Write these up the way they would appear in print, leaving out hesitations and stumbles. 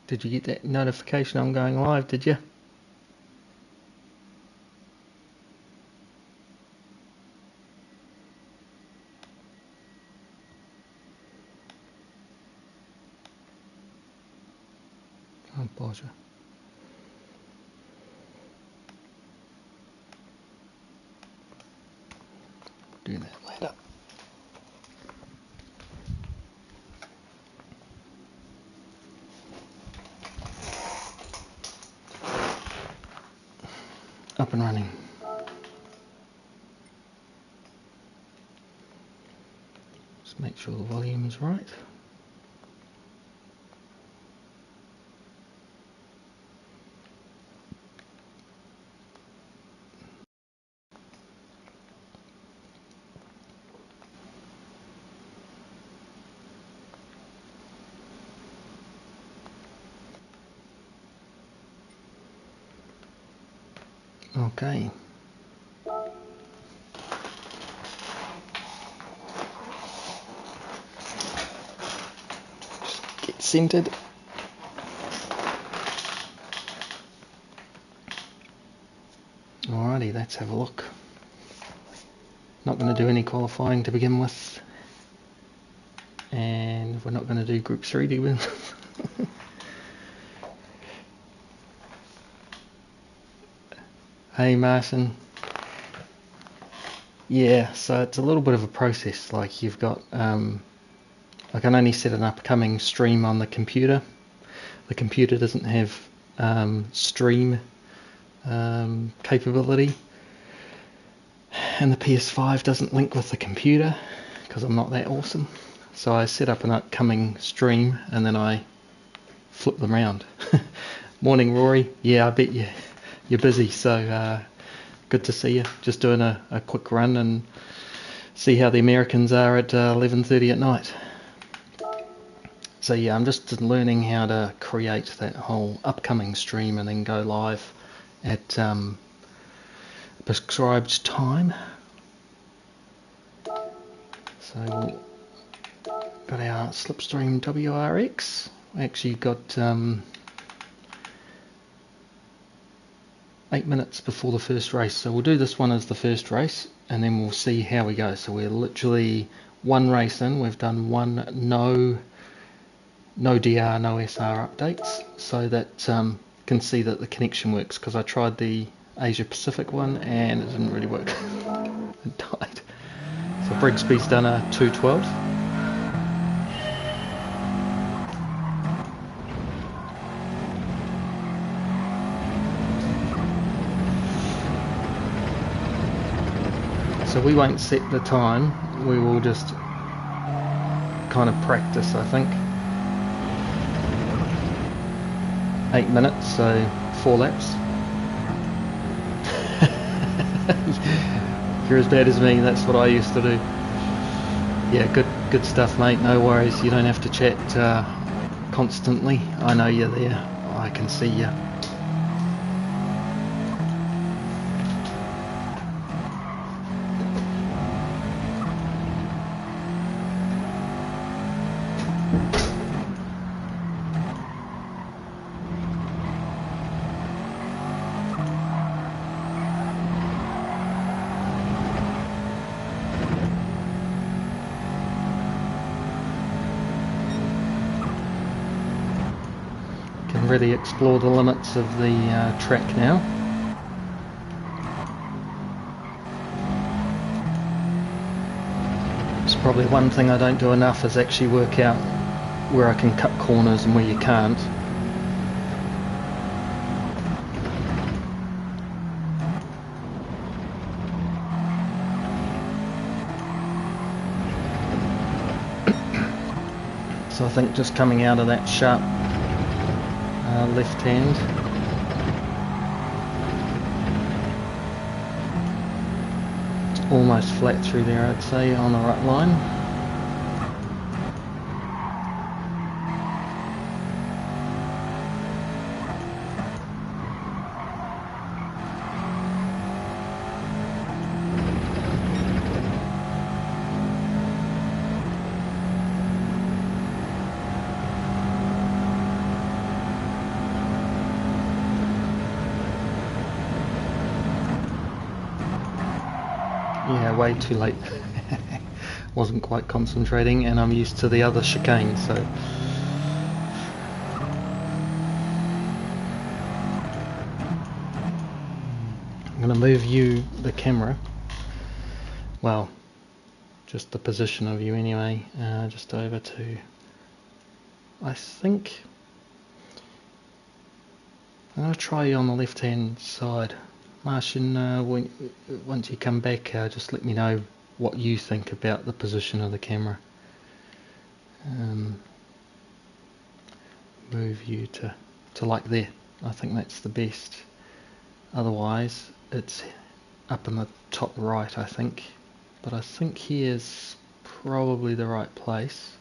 Did you get that notification I'm going live, did you? Oh, Boże. Do that later. Up and running. Just make sure the volume is right. Okay. Just get centered. Alrighty, let's have a look. Not going to do any qualifying to begin with. And we're not going to do Group 3 to begin with. Hey Martin. Yeah, so it's a little bit of a process. Like you've got, I can only set an upcoming stream on the computer. The computer doesn't have stream capability, and the PS5 doesn't link with the computer because I'm not that awesome. So I set up an upcoming stream and then I flip them around. Morning Rory. Yeah, I bet you're busy, so good to see you. Just doing a quick run and see how the Americans are at 11:30 at night. So yeah, I'm just learning how to create that whole upcoming stream and then go live at prescribed time. So got our Slipstream WRX. We actually got 8 minutes before the first race, so we'll do this one as the first race and then we'll see how we go. So we're literally one race in. We've done one no DR, no SR updates, so that can see that the connection works, because I tried the Asia Pacific one and it didn't really work. It died. So Brigsby's done a 212. So we won't set the time, we will just kind of practice, I think. 8 minutes, so 4 laps. You're as bad as me, that's what I used to do. Yeah, good stuff mate, no worries, you don't have to chat constantly. I know you're there, I can see you. Really explore the limits of the track now. It's probably one thing I don't do enough is actually work out where I can cut corners and where you can't. So I think just coming out of that sharp left hand, it's almost flat through there, I'd say, on the right line. Yeah, way too late. Wasn't quite concentrating, and I'm used to the other chicane, so I'm going to move the camera, well, just the position of you anyway, just over to, I think I'm going to try you on the left hand side. Martian, once you come back, just let me know what you think about the position of the camera. Move you to like there. I think that's the best. Otherwise, it's up in the top right, I think. But I think here's probably the right place.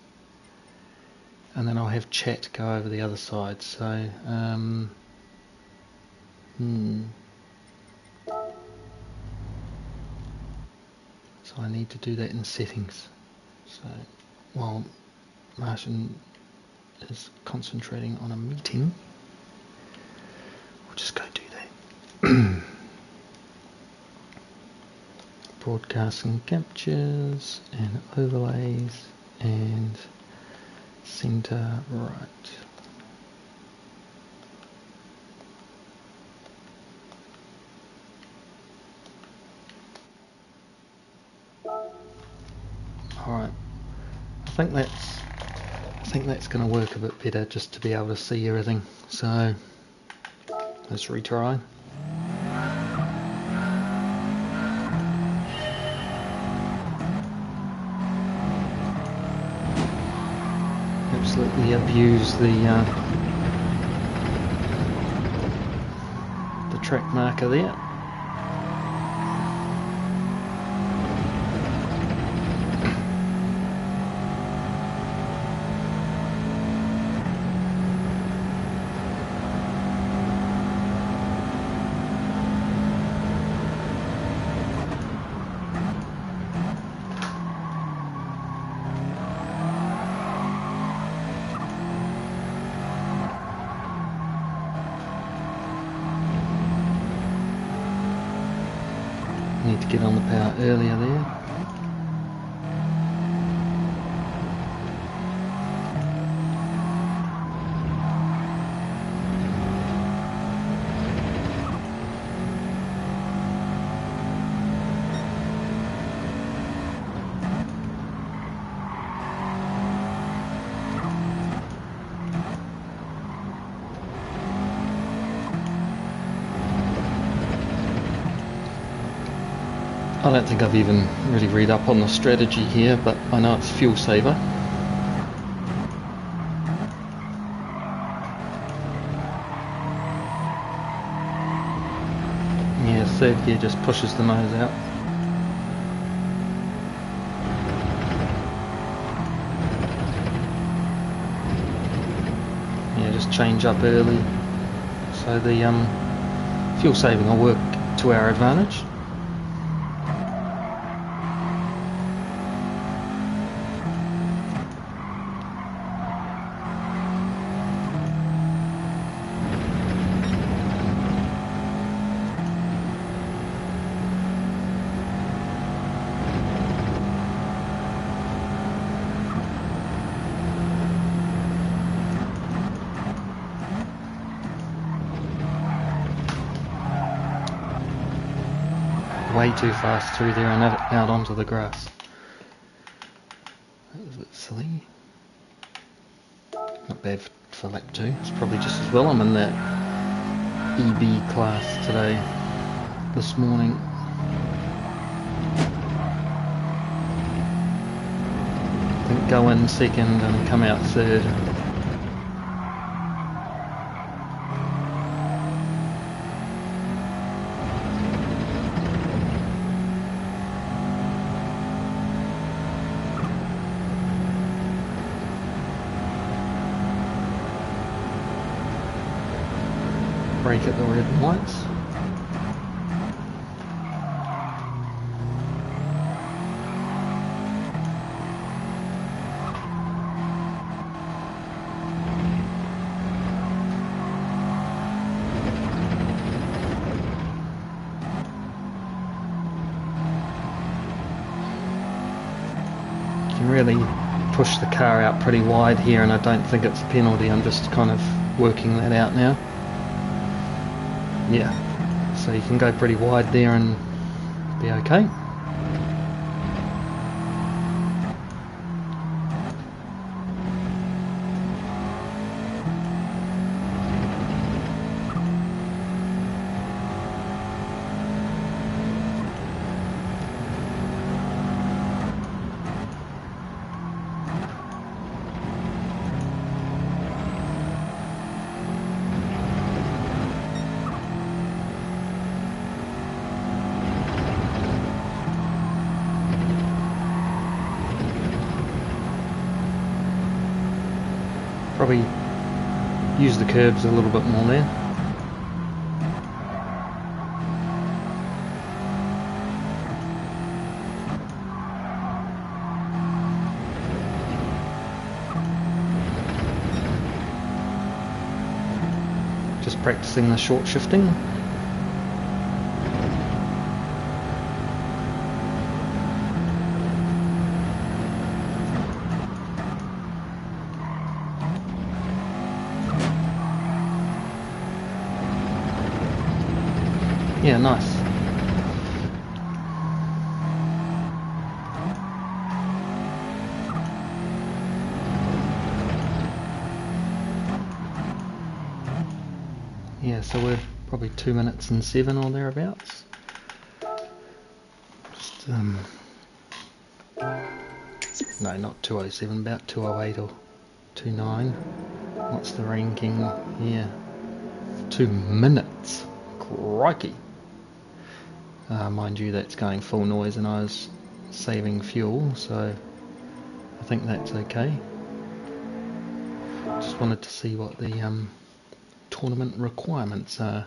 And then I'll have chat go over the other side. So, So I need to do that in settings. So while Martin is concentrating on a meeting, we'll just go do that. Broadcasts and captures and overlays and center right. Alright, I think that's going to work a bit better, just to be able to see everything. So let's retry. Absolutely abuse the track marker there. Need to get on the power earlier there. I don't think I've even really read up on the strategy here, but I know it's fuel saver. Yeah, third gear just pushes the nose out. Yeah, just change up early, so the fuel saving will work to our advantage. Way too fast through there and out onto the grass. That was a bit silly. Not bad for lap 2. It's probably just as well. I'm in that EB class today, this morning. I think go in second and come out third. Brake at the red and whites. You can really push the car out pretty wide here, and I don't think it's a penalty. I'm just kind of working that out now. Yeah, so you can go pretty wide there and be okay. Probably use the curbs a little bit more there. Just practicing the short shifting. Yeah, nice. Yeah, so we're probably 2 minutes and 7 or thereabouts. Just, no, not 2:07, about 2:08 or 2:09. What's the ranking here? 2 minutes. Crikey. Mind you, that's going full noise and I was saving fuel, so I think that's okay. Just wanted to see what the tournament requirements are.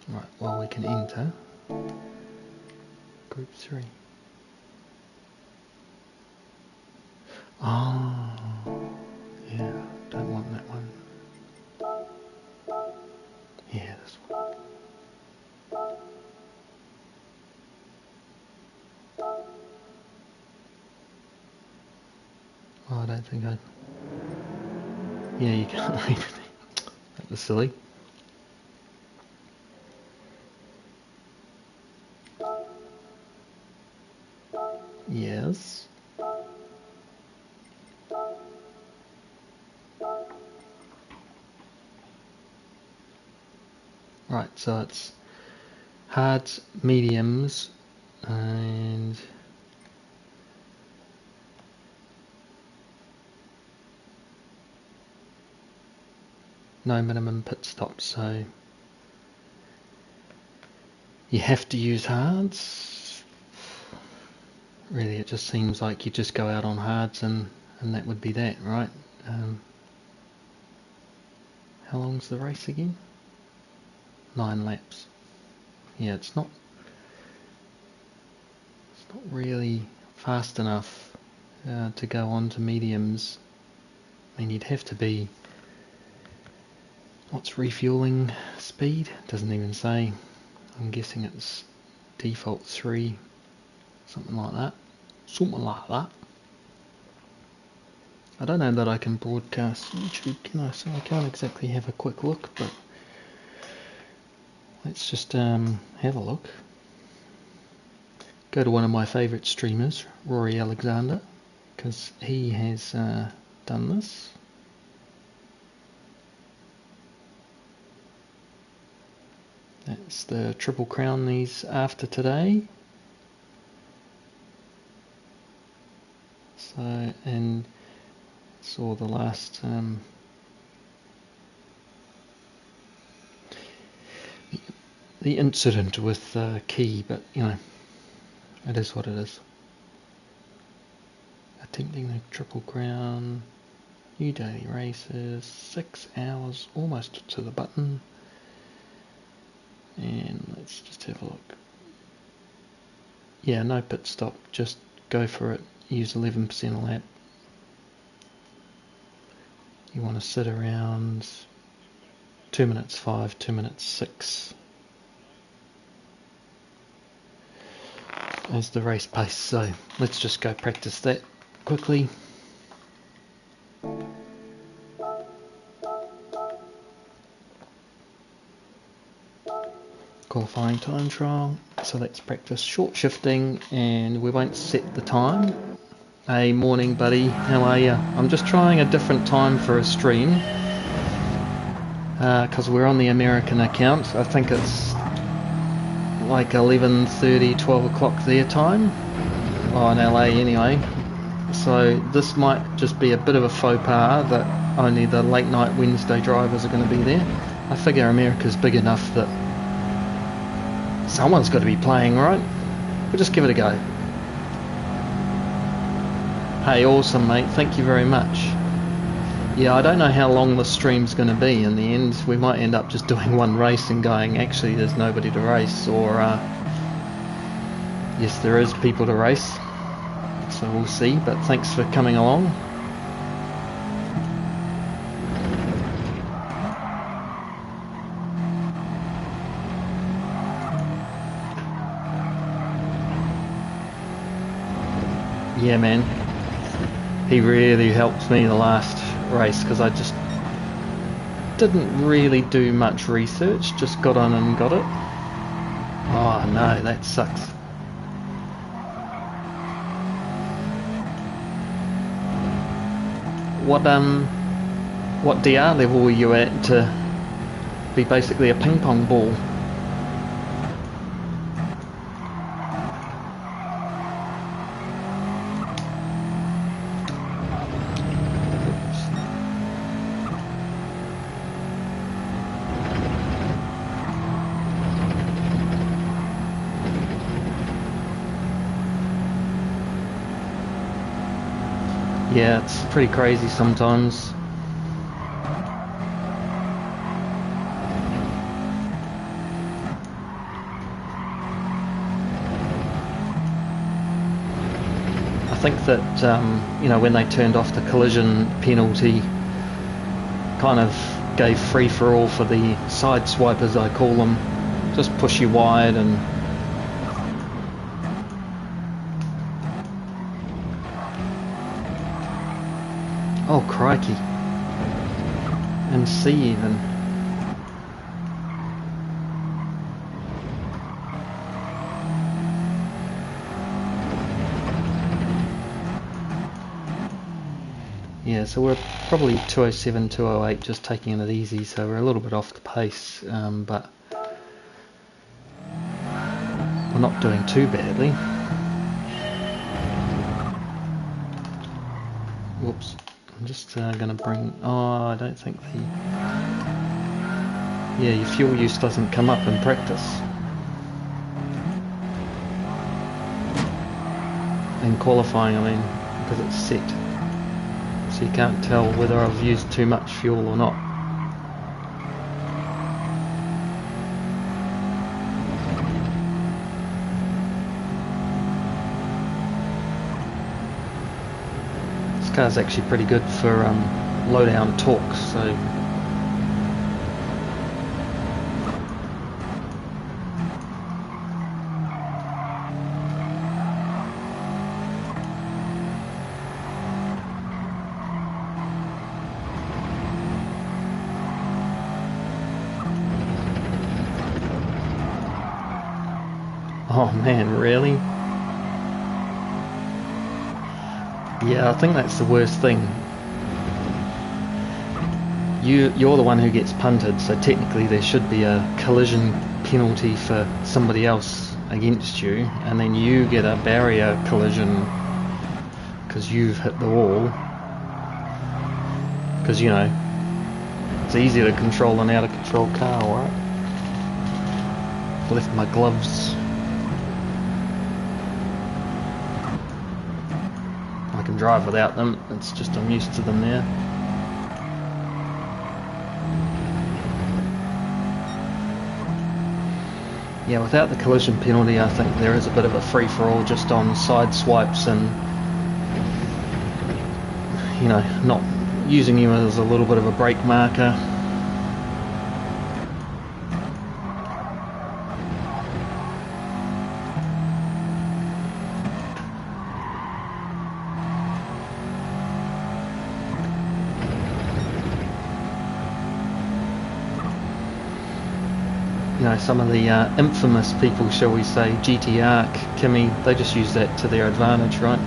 Right, well, we can enter Group 3. Oh, yeah, don't want that one. Yeah, this one. Oh, I don't think I... Yeah, you can't read it. That was silly. Yes. Right, so it's hards, mediums, and no minimum pit stops, so you have to use hards. Really, it just seems like you just go out on hards and that would be that, right? How long's the race again? 9 laps. Yeah, it's not really fast enough to go on to mediums. I mean, you'd have to be... What's refueling speed? Doesn't even say. I'm guessing it's default 3, something like that. Something like that. I don't know that I can broadcast YouTube, can I? So I can't exactly have a quick look, but let's just have a look. go to one of my favourite streamers, Rory Alexander, because he has done this. That's the Triple Crown he's after today. So, and saw the last the incident with Key, but you know, it is what it is. Attempting the Triple Crown, new daily races, 6 hours, almost to the button. And let's just have a look. Yeah, no pit stop, just go for it, use 11% a lap. You want to sit around 2 minutes 5, 2 minutes 6 as the race pace. So let's just go practice that quickly. Qualifying time trial, so let's practice short shifting, and we won't set the time. Hey, morning buddy, how are you? I'm just trying a different time for a stream because we're on the American account. I think it's like 11:30, 12 o'clock their time, in LA anyway. So this might just be a bit of a faux pas that only the late night Wednesday drivers are going to be there. I figure America's big enough that someone's got to be playing, right? We'll just give it a go. Hey, awesome mate, thank you very much. Yeah, I don't know how long the stream's going to be. In the end, we might end up just doing one race and going, actually there's nobody to race, or yes, there is people to race. So we'll see, but thanks for coming along. Yeah man, he really helped me the last race because I just didn't really do much research, just got on and got it. Oh no, that sucks. What DR level were you at to be basically a ping pong ball? Yeah, it's pretty crazy sometimes. I think that, when they turned off the collision penalty, kind of gave free for all for the side swipers, I call them. Just push you wide and oh crikey, and C even. Yeah, so we're probably 207, 208, just taking it easy, so we're a little bit off the pace, but we're not doing too badly. Whoops. I'm just going to bring... Oh, I don't think the... Yeah, your fuel use doesn't come up in practice. In qualifying, I mean, because it's set. So you can't tell whether I've used too much fuel or not. This car's actually pretty good for low down torque, so oh man, really? Yeah, I think that's the worst thing. You're the one who gets punted, so technically there should be a collision penalty for somebody else against you, and then you get a barrier collision because you've hit the wall. Because, you know, it's easier to control an out-of-control car, right? Left my gloves. I can drive without them, it's just I'm used to them now. Yeah, without the collision penalty, I think there is a bit of a free-for-all just on side swipes and, you know, not using you as a little bit of a brake marker. You know, some of the infamous people, shall we say, GT Arc, Kimi, they just use that to their advantage, right?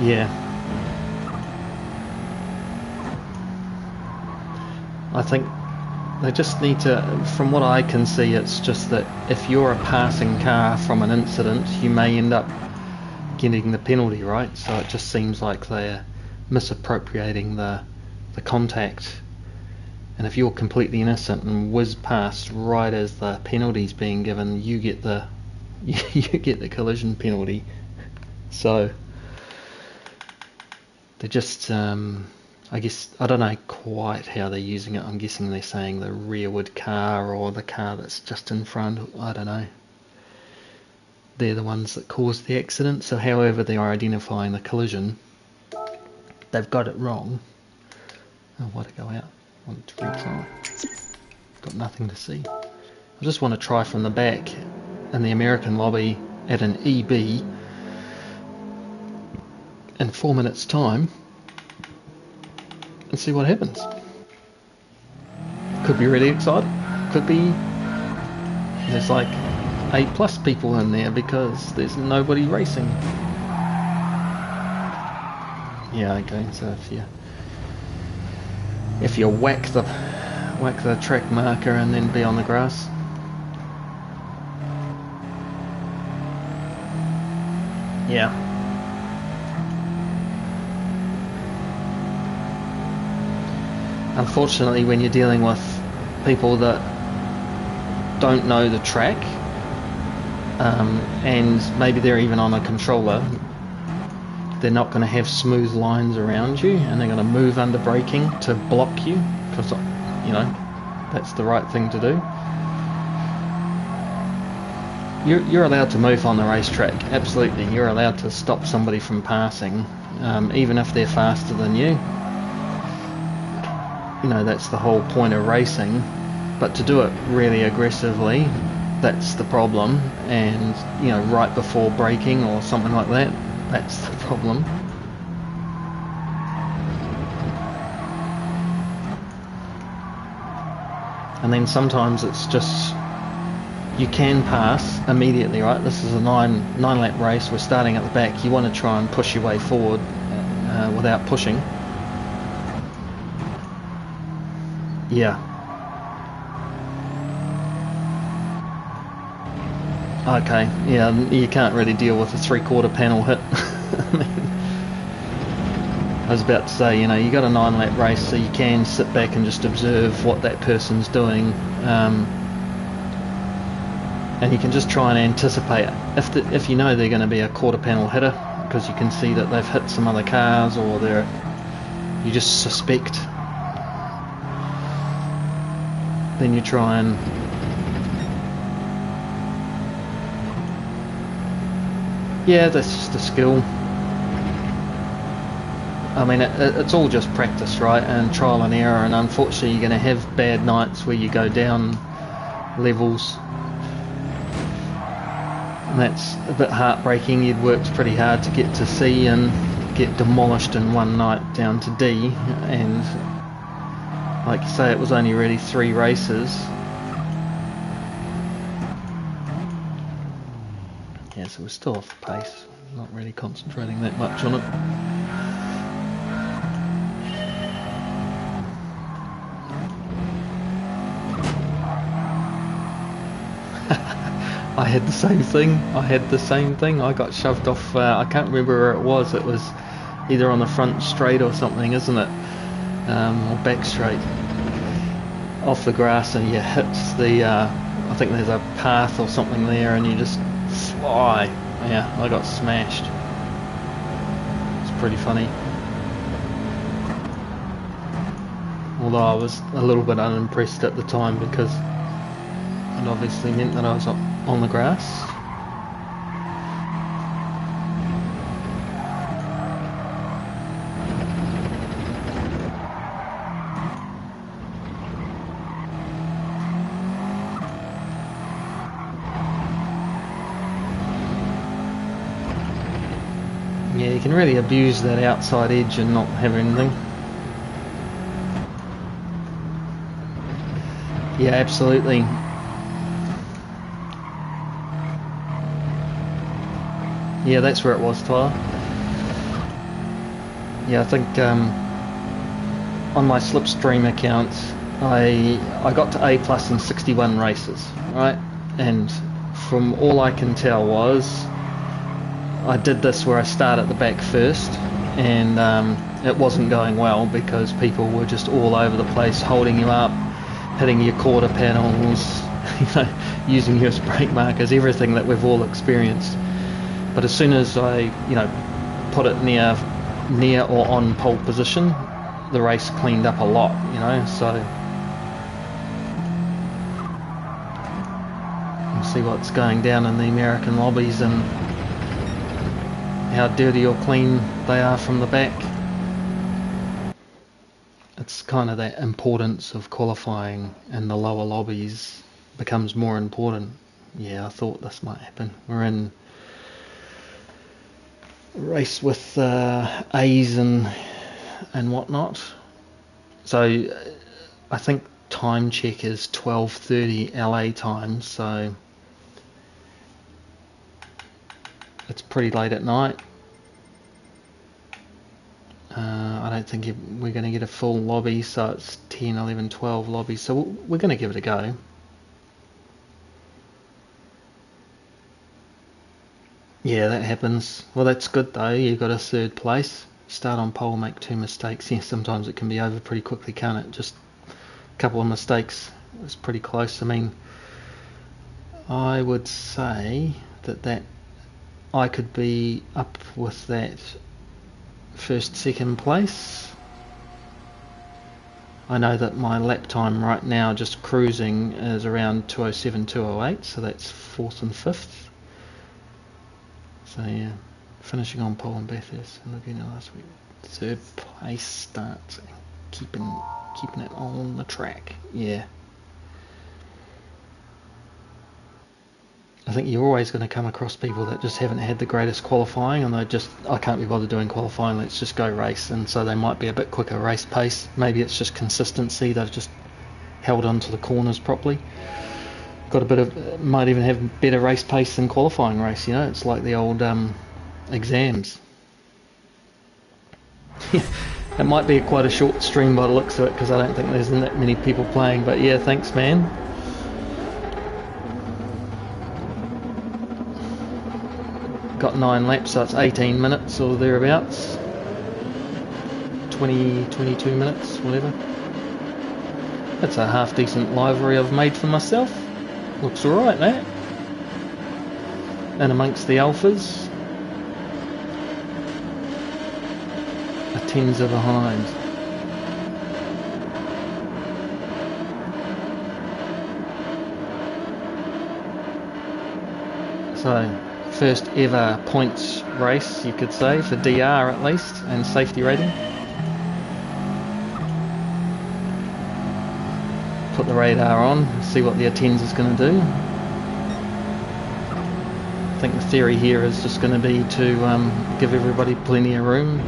Yeah. I think they just need to, from what I can see, it's just that if you're a passing car from an incident, you may end up getting the penalty, right? So it just seems like they're misappropriating the contact. And if you're completely innocent and whiz past right as the penalty's being given, you get the you get the collision penalty. So they're just I guess, I don't know quite how they're using it. I'm guessing they're saying the rearward car or the car that's just in front. I don't know. They're the ones that caused the accident, so however they're identifying the collision, they've got it wrong. Oh, why to go out? I want to retry. Got nothing to see. I just want to try from the back in the American lobby at an EB in 4 minutes time and see what happens. Could be really exciting. Could be there's like 8+ people in there because there's nobody racing. Yeah, okay, so if you whack the track marker and then be on the grass. Yeah. Unfortunately, when you're dealing with people that don't know the track, and maybe they're even on a controller, they're not going to have smooth lines around you, and they're going to move under braking to block you, because, you know, that's the right thing to do. You're allowed to move on the racetrack, absolutely. You're allowed to stop somebody from passing, even if they're faster than you. You know, that's the whole point of racing. But to do it really aggressively, that's the problem. And, you know, right before braking or something like that, that's the problem. And then sometimes it's just, you can pass immediately, right? This is a nine lap race. We're starting at the back. You want to try and push your way forward without pushing. Yeah. Okay, yeah, you can't really deal with a 3/4 panel hit. I was about to say, you know, you got a 9 lap race, so you can sit back and just observe what that person's doing, and you can just try and anticipate if you know they're going to be a 1/4 panel hitter, because you can see that they've hit some other cars, or you just suspect. Then you try and yeah, that's just a skill. I mean, it's all just practice, right, and trial and error, and unfortunately you're going to have bad nights where you go down levels, and that's a bit heartbreaking. You'd worked pretty hard to get to C and get demolished in one night down to D, and like you say, it was only really 3 races, Yeah, so we're still off the pace. Not really concentrating that much on it. I had the same thing. I got shoved off. I can't remember where it was. It was either on the front straight or something, isn't it? Or back straight. Off the grass, and you hit the. I think there's a path or something there, and you just fly. Yeah, I got smashed. It's pretty funny. Although I was a little bit unimpressed at the time because it obviously meant that I was on the grass. Yeah, you can really abuse that outside edge and not have anything. Yeah, absolutely. Yeah, that's where it was, Tyler. Yeah, I think on my Slipstream account, I got to A plus in 61 races, right? And from all I can tell was I did this where I start at the back first, and it wasn't going well because people were just all over the place, holding you up, hitting your quarter panels, using you as brake markers, everything that we've all experienced. But as soon as I, put it near or on pole position, the race cleaned up a lot, so we'll see what's going down in the American lobbies and how dirty or clean they are from the back. It's kind of that importance of qualifying in the lower lobbies becomes more important. Yeah, I thought this might happen. We're in a race with A's and whatnot. So I think time check is 12:30 LA time, so it's pretty late at night. I don't think we're going to get a full lobby, so it's 10, 11, 12 lobbies, so we're going to give it a go. Yeah, that happens. Well, that's good though. You got a third place. Start on pole, make 2 mistakes. Yeah, sometimes it can be over pretty quickly, can't it? Just a couple of mistakes. It's pretty close. I mean, I would say that I could be up with that first, second place. I know that my lap time right now, just cruising, is around 2:07, 2:08, so that's 4th and 5th. So yeah, finishing on pole and Bathurst and looking at last week. 3rd place starts, keeping it on the track. Yeah. I think you're always going to come across people that just haven't had the greatest qualifying, and I can't be bothered doing qualifying, let's just go race. And so they might be a bit quicker race pace. Maybe it's just consistency, they've just held on to the corners properly. Might even have better race pace than qualifying race, it's like the old exams. It might be quite a short stream by the looks of it, because I don't think there's that many people playing, but yeah, thanks man. Got 9 laps, so it's 18 minutes or thereabouts. 22 minutes, whatever. That's a half decent livery I've made for myself. Looks alright, that. And amongst the alphas, a 10s are behind. So, first ever points race, you could say, for DR at least, and safety rating. Put the radar on, see what the A10s is going to do. I think the theory here is just going to be to give everybody plenty of room.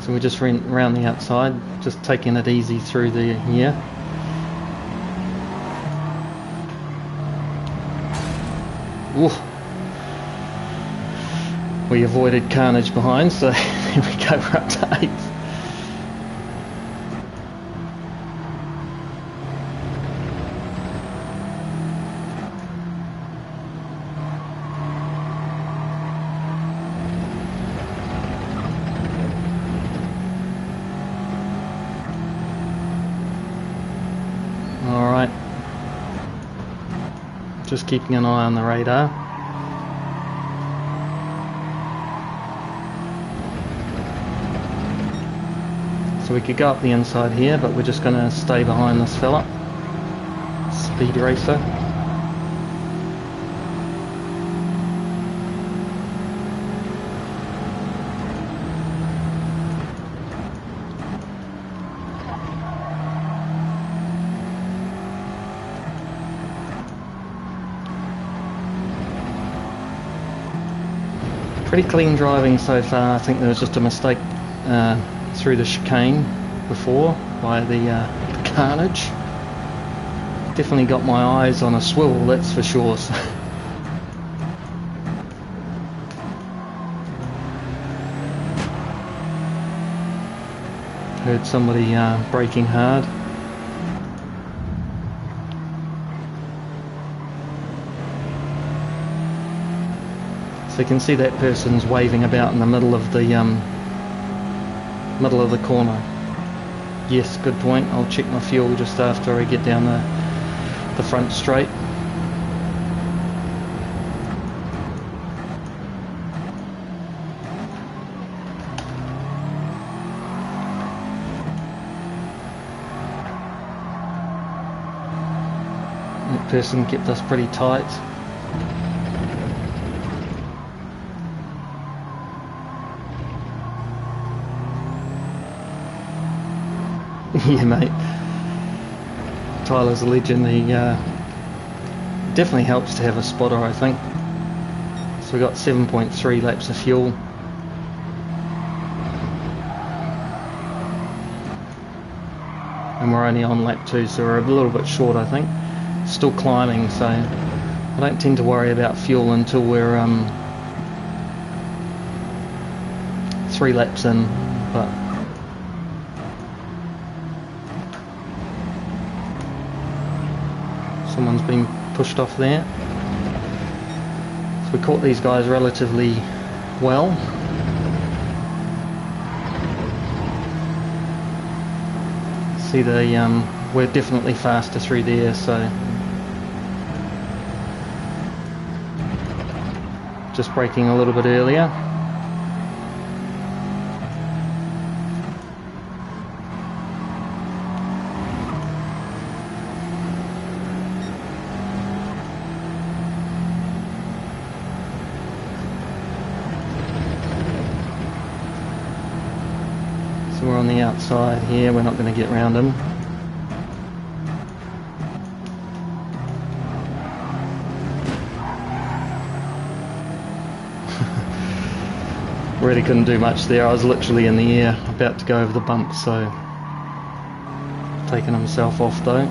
So we just went around the outside, just taking it easy through the year. Ooh. We avoided carnage behind, so there we go, we're up to 8th. Alright, just keeping an eye on the radar. So we could go up the inside here, but we're just going to stay behind this fella. Speed racer. Pretty clean driving so far. I think there was just a mistake through the chicane before by the carnage. Definitely got my eyes on a swivel, that's for sure. Heard somebody braking hard. So you can see that person's waving about in the middle of the corner. Yes, good point. I'll check my fuel just after I get down the front straight. That person kept us pretty tight. Yeah, mate. Tyler's a legend. He definitely helps to have a spotter, I think. So we got 7.3 laps of fuel. And we're only on lap 2, so we're a little bit short, I think. Still climbing, so I don't tend to worry about fuel until we're 3 laps in, but someone's been pushed off there. So we caught these guys relatively well. See, we're definitely faster through there, so just braking a little bit earlier. So we're on the outside here, we're not going to get round him. Really couldn't do much there. I was literally in the air, about to go over the bump, so taking himself off though.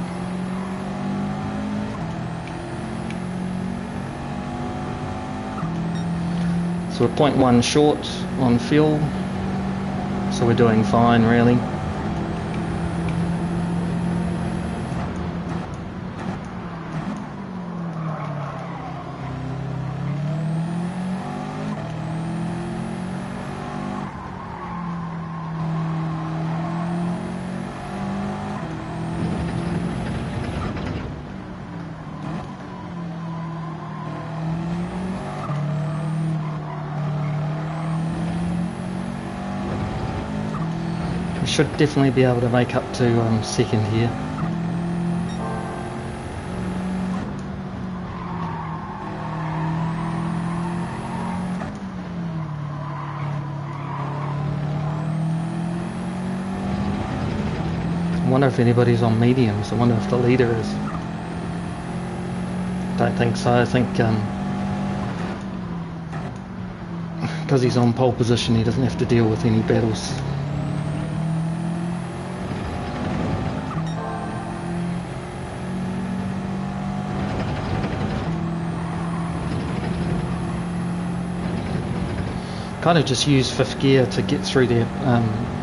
So we're 0.1 short on fuel, so we're doing fine really. Should definitely be able to make up to second here. I wonder if anybody's on mediums. I wonder if the leader is. Don't think so. I think because he's on pole position, he doesn't have to deal with any battles. Kind of just use fifth gear to get through there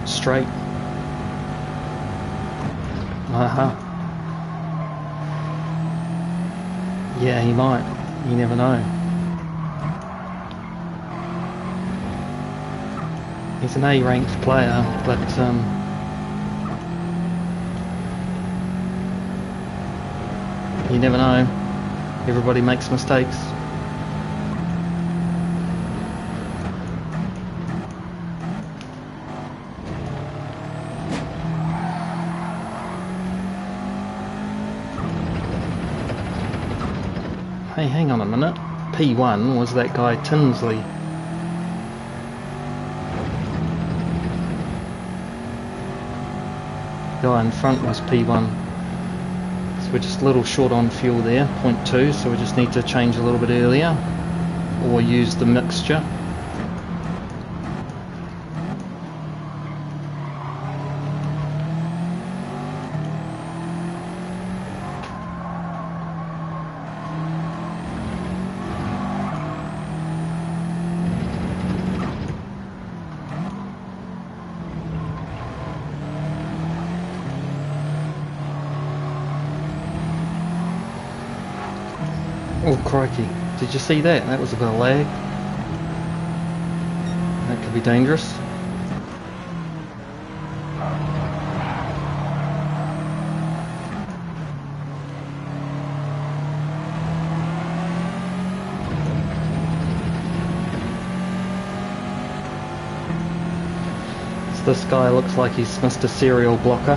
straight. Yeah, he might. You never know. He's an A-ranked player, but you never know. Everybody makes mistakes. Hey, hang on a minute. P1 was that guy Tinsley. Guy in front was P1. So we're just a little short on fuel there, 0.2, so we just need to change a little bit earlier or use the mixture. Oh crikey, did you see that? That was a bit of lag. That could be dangerous. So this guy looks like he's Mr. Serial Blocker.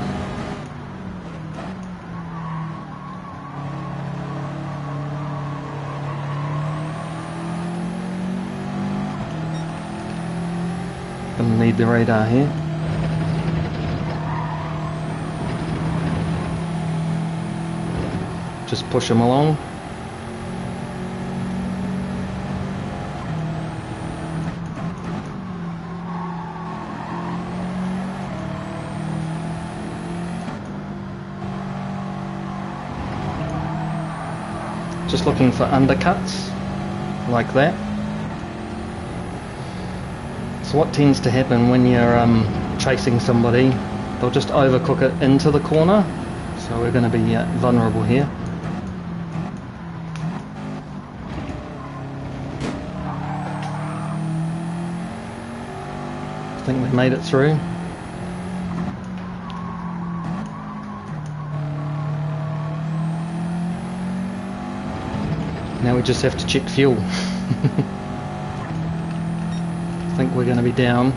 Gonna need the radar here. Just push him along. Just looking for undercuts like that. So what tends to happen when you're chasing somebody, they'll just overcook it into the corner, so we're going to be vulnerable here. I think we've made it through. Now we just have to check fuel. I think we're going to be down.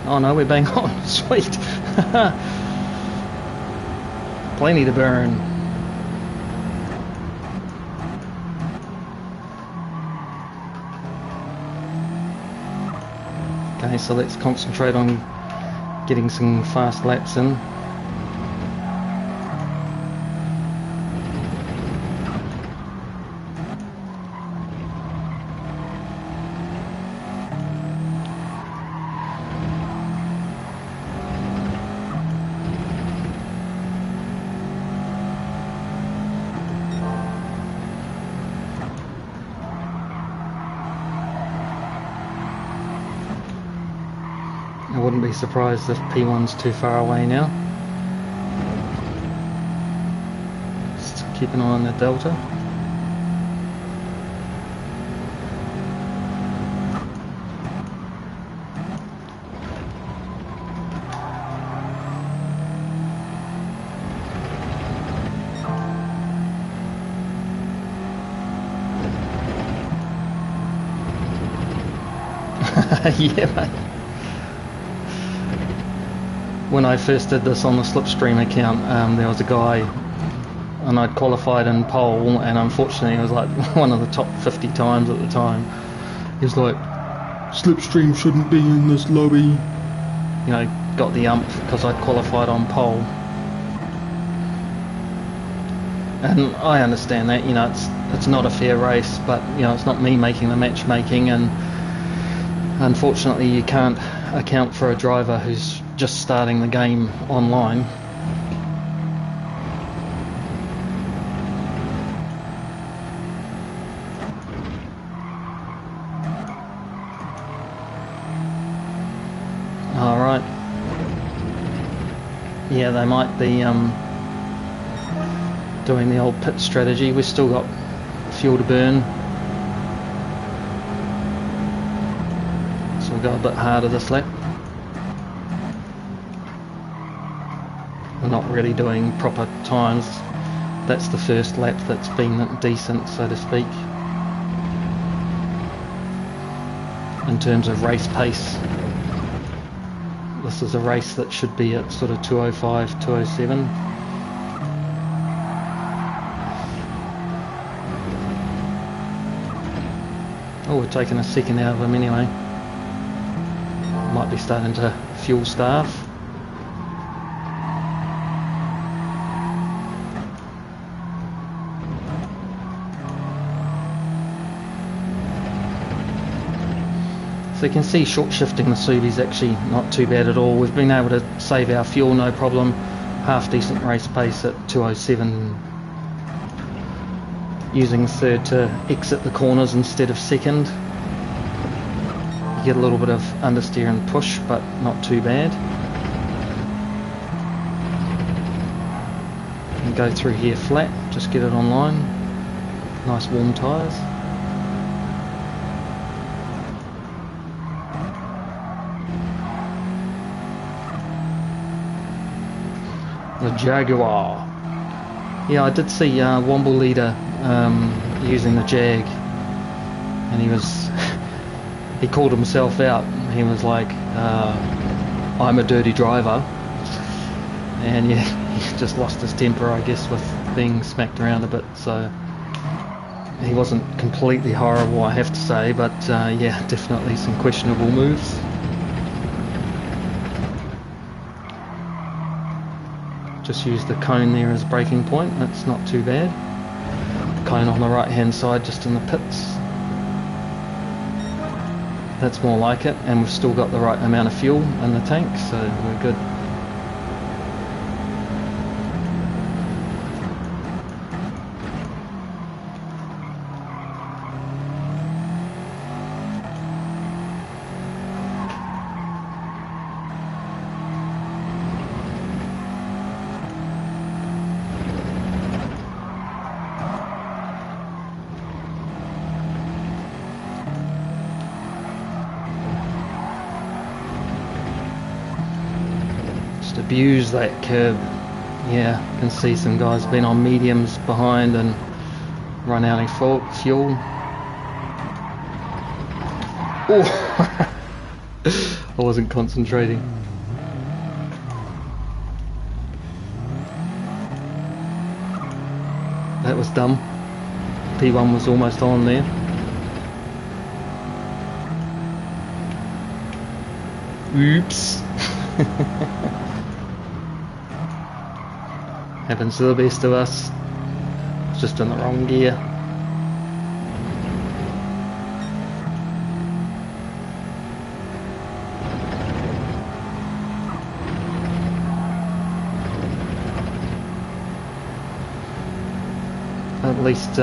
Oh no, we're bang on. Sweet. Plenty to burn. Okay, so let's concentrate on getting some fast laps in. I wouldn't be surprised if P1's too far away now. Just keep an eye on the delta. Yeah, mate. When I first did this on the Slipstream account, there was a guy, and I'd qualified in pole, and unfortunately it was like one of the top 50 times at the time. He was like, Slipstream shouldn't be in this lobby. You know, got the ump because I'd qualified on pole. And I understand that, you know, it's not a fair race, but you know, it's not me making the matchmaking, and unfortunately you can't account for a driver who's just starting the game online. yeah, they might be doing the old pit strategy. We've still got fuel to burn, so we'll go a bit harder this lap. We're not really doing proper times. That's the first lap that's been decent, so to speak, in terms of race pace. This is a race that should be at sort of 205, 207. Oh, we're taking a second out of him anyway. Might be starting to fuel starve. So you can see short shifting the Subi's actually not too bad at all. We've been able to save our fuel no problem. Half decent race pace at 207. Using third to exit the corners instead of second. You get a little bit of understeer and push, but not too bad. And go through here flat, just get it online. Nice warm tyres. The Jaguar. Yeah, I did see Womble Leader using the Jag, and he called himself out. He was like, I'm a dirty driver, and yeah, he just lost his temper, I guess, with being smacked around a bit. So he wasn't completely horrible, I have to say, but yeah, definitely some questionable moves. Just use the cone there as braking point, that's not too bad. Cone on the right hand side just in the pits. That's more like it, and we've still got the right amount of fuel in the tank, so we're good. Abuse that curb. Yeah, you can see some guys been on mediums behind and run out of fuel. Oh, I wasn't concentrating. That was dumb. P1 was almost on there. Oops. Happens to the best of us. It's just in the wrong gear. At least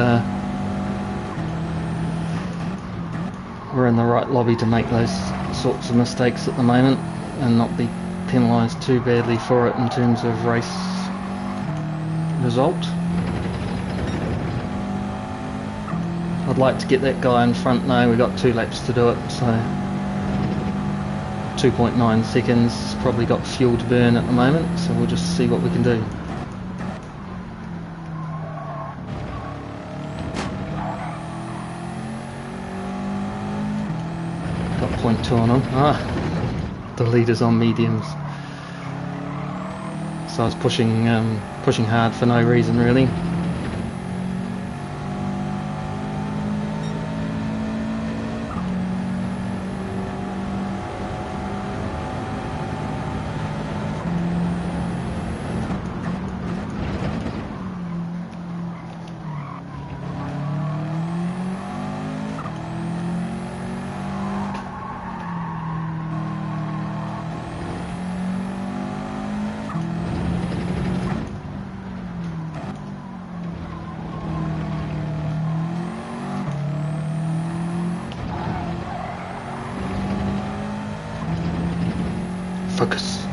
we're in the right lobby to make those sorts of mistakes at the moment and not be penalised too badly for it in terms of race result. I'd like to get that guy in front now. We've got 2 laps to do it, so 2.9 seconds. Probably got fuel to burn at the moment, so we'll just see what we can do. Got 0.2 on him. The leader's on mediums. So I was pushing hard for no reason really. Focus.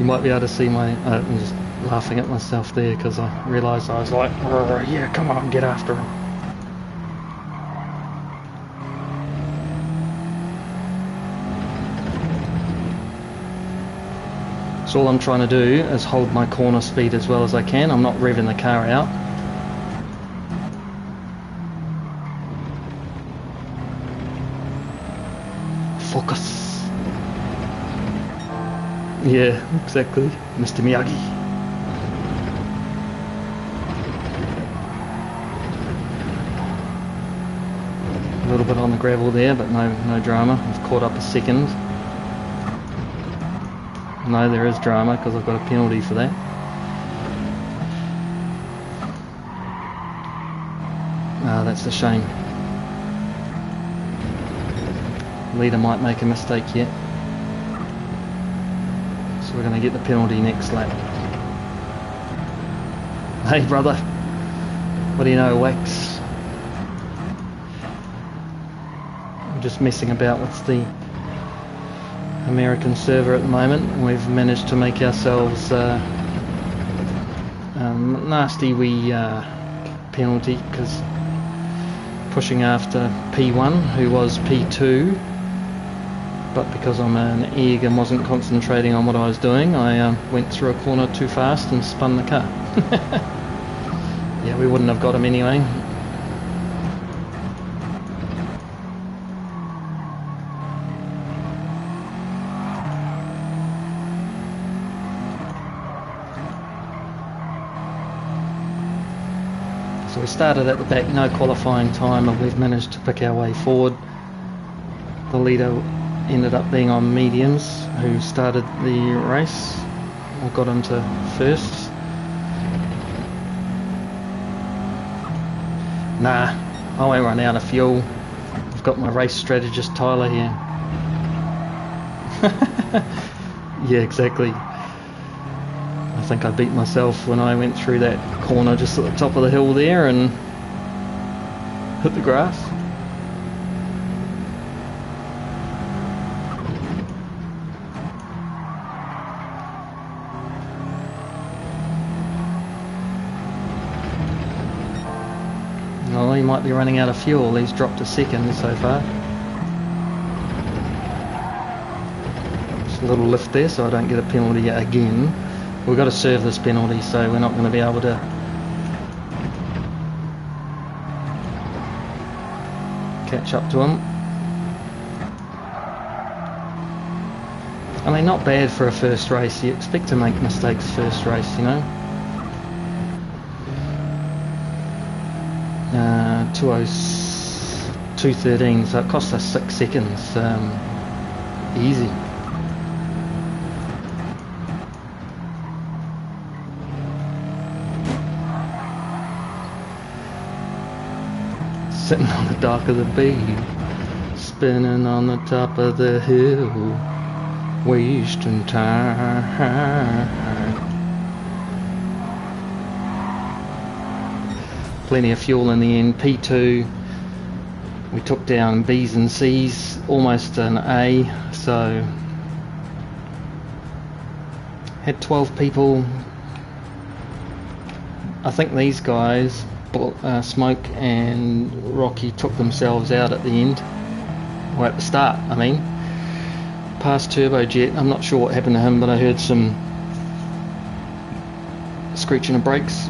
You might be able to see my... I'm just laughing at myself there because I realised I was like, oh, yeah, come on, get after him. So all I'm trying to do is hold my corner speed as well as I can. I'm not revving the car out. Focus. Yeah, exactly, Mr. Miyagi. A little bit on the gravel there, but no drama. I've caught up a second. No, there is drama because I've got a penalty for that. Ah, that's a shame. Leader might make a mistake yet. So we're going to get the penalty next lap. Hey brother, what do you know, Wax? I'm just messing about with the American server at the moment, and we've managed to make ourselves a nasty wee penalty, because pushing after P1 who was P2, but because I'm an egg and wasn't concentrating on what I was doing, I went through a corner too fast and spun the car. Yeah, we wouldn't have got him anyway. So we started at the back, no qualifying time, and we've managed to pick our way forward. The leader ended up being on mediums, who started the race. I got him to first. Nah, I won't run out of fuel. I've got my race strategist Tyler here. Yeah, exactly. I think I beat myself when I went through that corner just at the top of the hill there and hit the grass. Oh, he might be running out of fuel. He's dropped a second so far. Just a little lift there so I don't get a penalty again. We've got to serve this penalty, so we're not going to be able to catch up to him. I mean, not bad for a first race. You expect to make mistakes first race, you know. 2:13, so it cost us 6 seconds. Easy. Sitting on the dock of the bay, spinning on the top of the hill, wasting time. Plenty of fuel in the end. P2, we took down B's and C's, almost an A, so had 12 people. I think these guys, Smoke and Rocky, took themselves out at the end, or at the start, I mean. Past Turbojet, I'm not sure what happened to him, but I heard some screeching of brakes.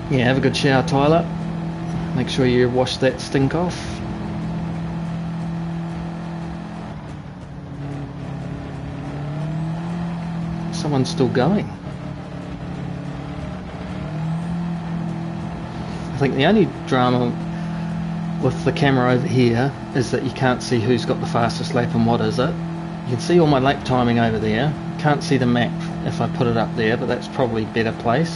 Yeah, have a good shower, Tyler. Make sure you wash that stink off. Someone's still going. I think the only drama with the camera over here is that you can't see who's got the fastest lap and what is it. You can see all my lap timing over there. Can't see the map if I put it up there, but that's probably a better place.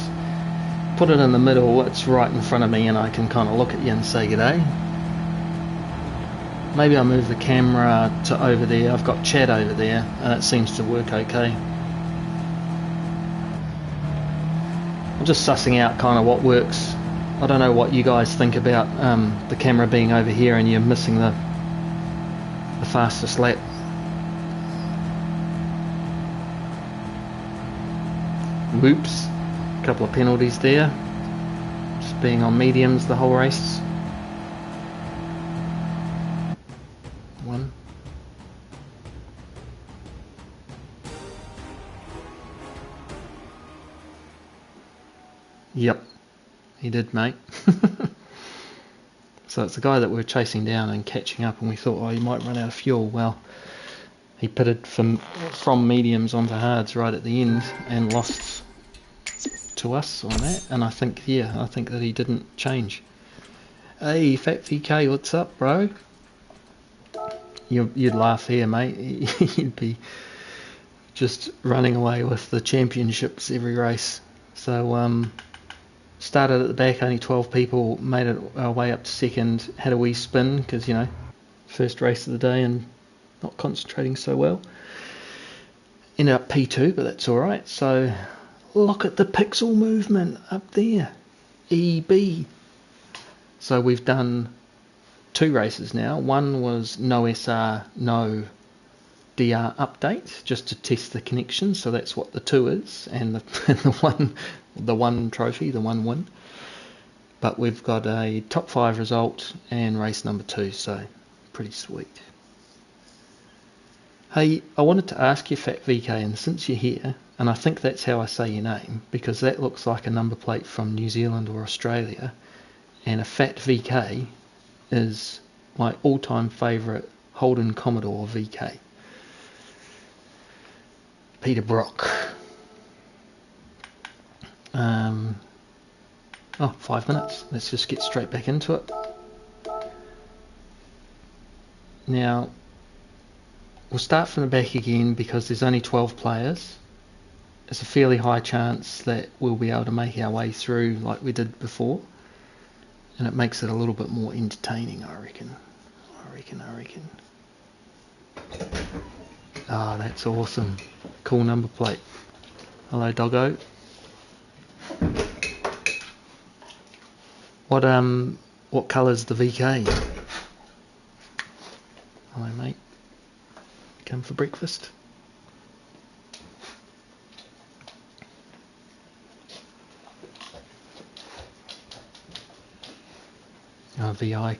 Put it in the middle, it's right in front of me and I can kind of look at you and say g'day. Maybe I'll move the camera to over there. I've got chat over there and it seems to work okay. I'm just sussing out kind of what works. I don't know what you guys think about the camera being over here and you're missing the fastest lap. Whoops, a couple of penalties there. Just being on mediums the whole race. One. Yep, he did, mate. So it's the guy that we were chasing down and catching up, and we thought, oh, he might run out of fuel. Well, he pitted from mediums onto hards right at the end and lost to us on that. And I think that he didn't change. Hey, Fat VK, what's up, bro? You'd laugh here, mate. You'd be just running away with the championships every race. So, started at the back, only 12 people, made it our way up to second, had a wee spin, because, you know, first race of the day and not concentrating so well. Ended up P2, but that's alright. So, look at the pixel movement up there. EB. So we've done 2 races now. One was no SR, no DR update, just to test the connection. So that's what the 2 is, and the one trophy, the one win. But we've got a top 5 result and race number 2, so pretty sweet. Hey, I wanted to ask you, Fat VK, and since you're here, and I think that's how I say your name, because that looks like a number plate from New Zealand or Australia, and a Fat VK is my all-time favourite Holden Commodore VK. Peter Brock. 5 minutes. Let's just get straight back into it. Now, we'll start from the back again because there's only 12 players. It's a fairly high chance that we'll be able to make our way through like we did before. And it makes it a little bit more entertaining, I reckon. Ah, that's awesome. Cool number plate. Hello, doggo. What colour's the VK? Hello, mate. Come for breakfast? Oh, VR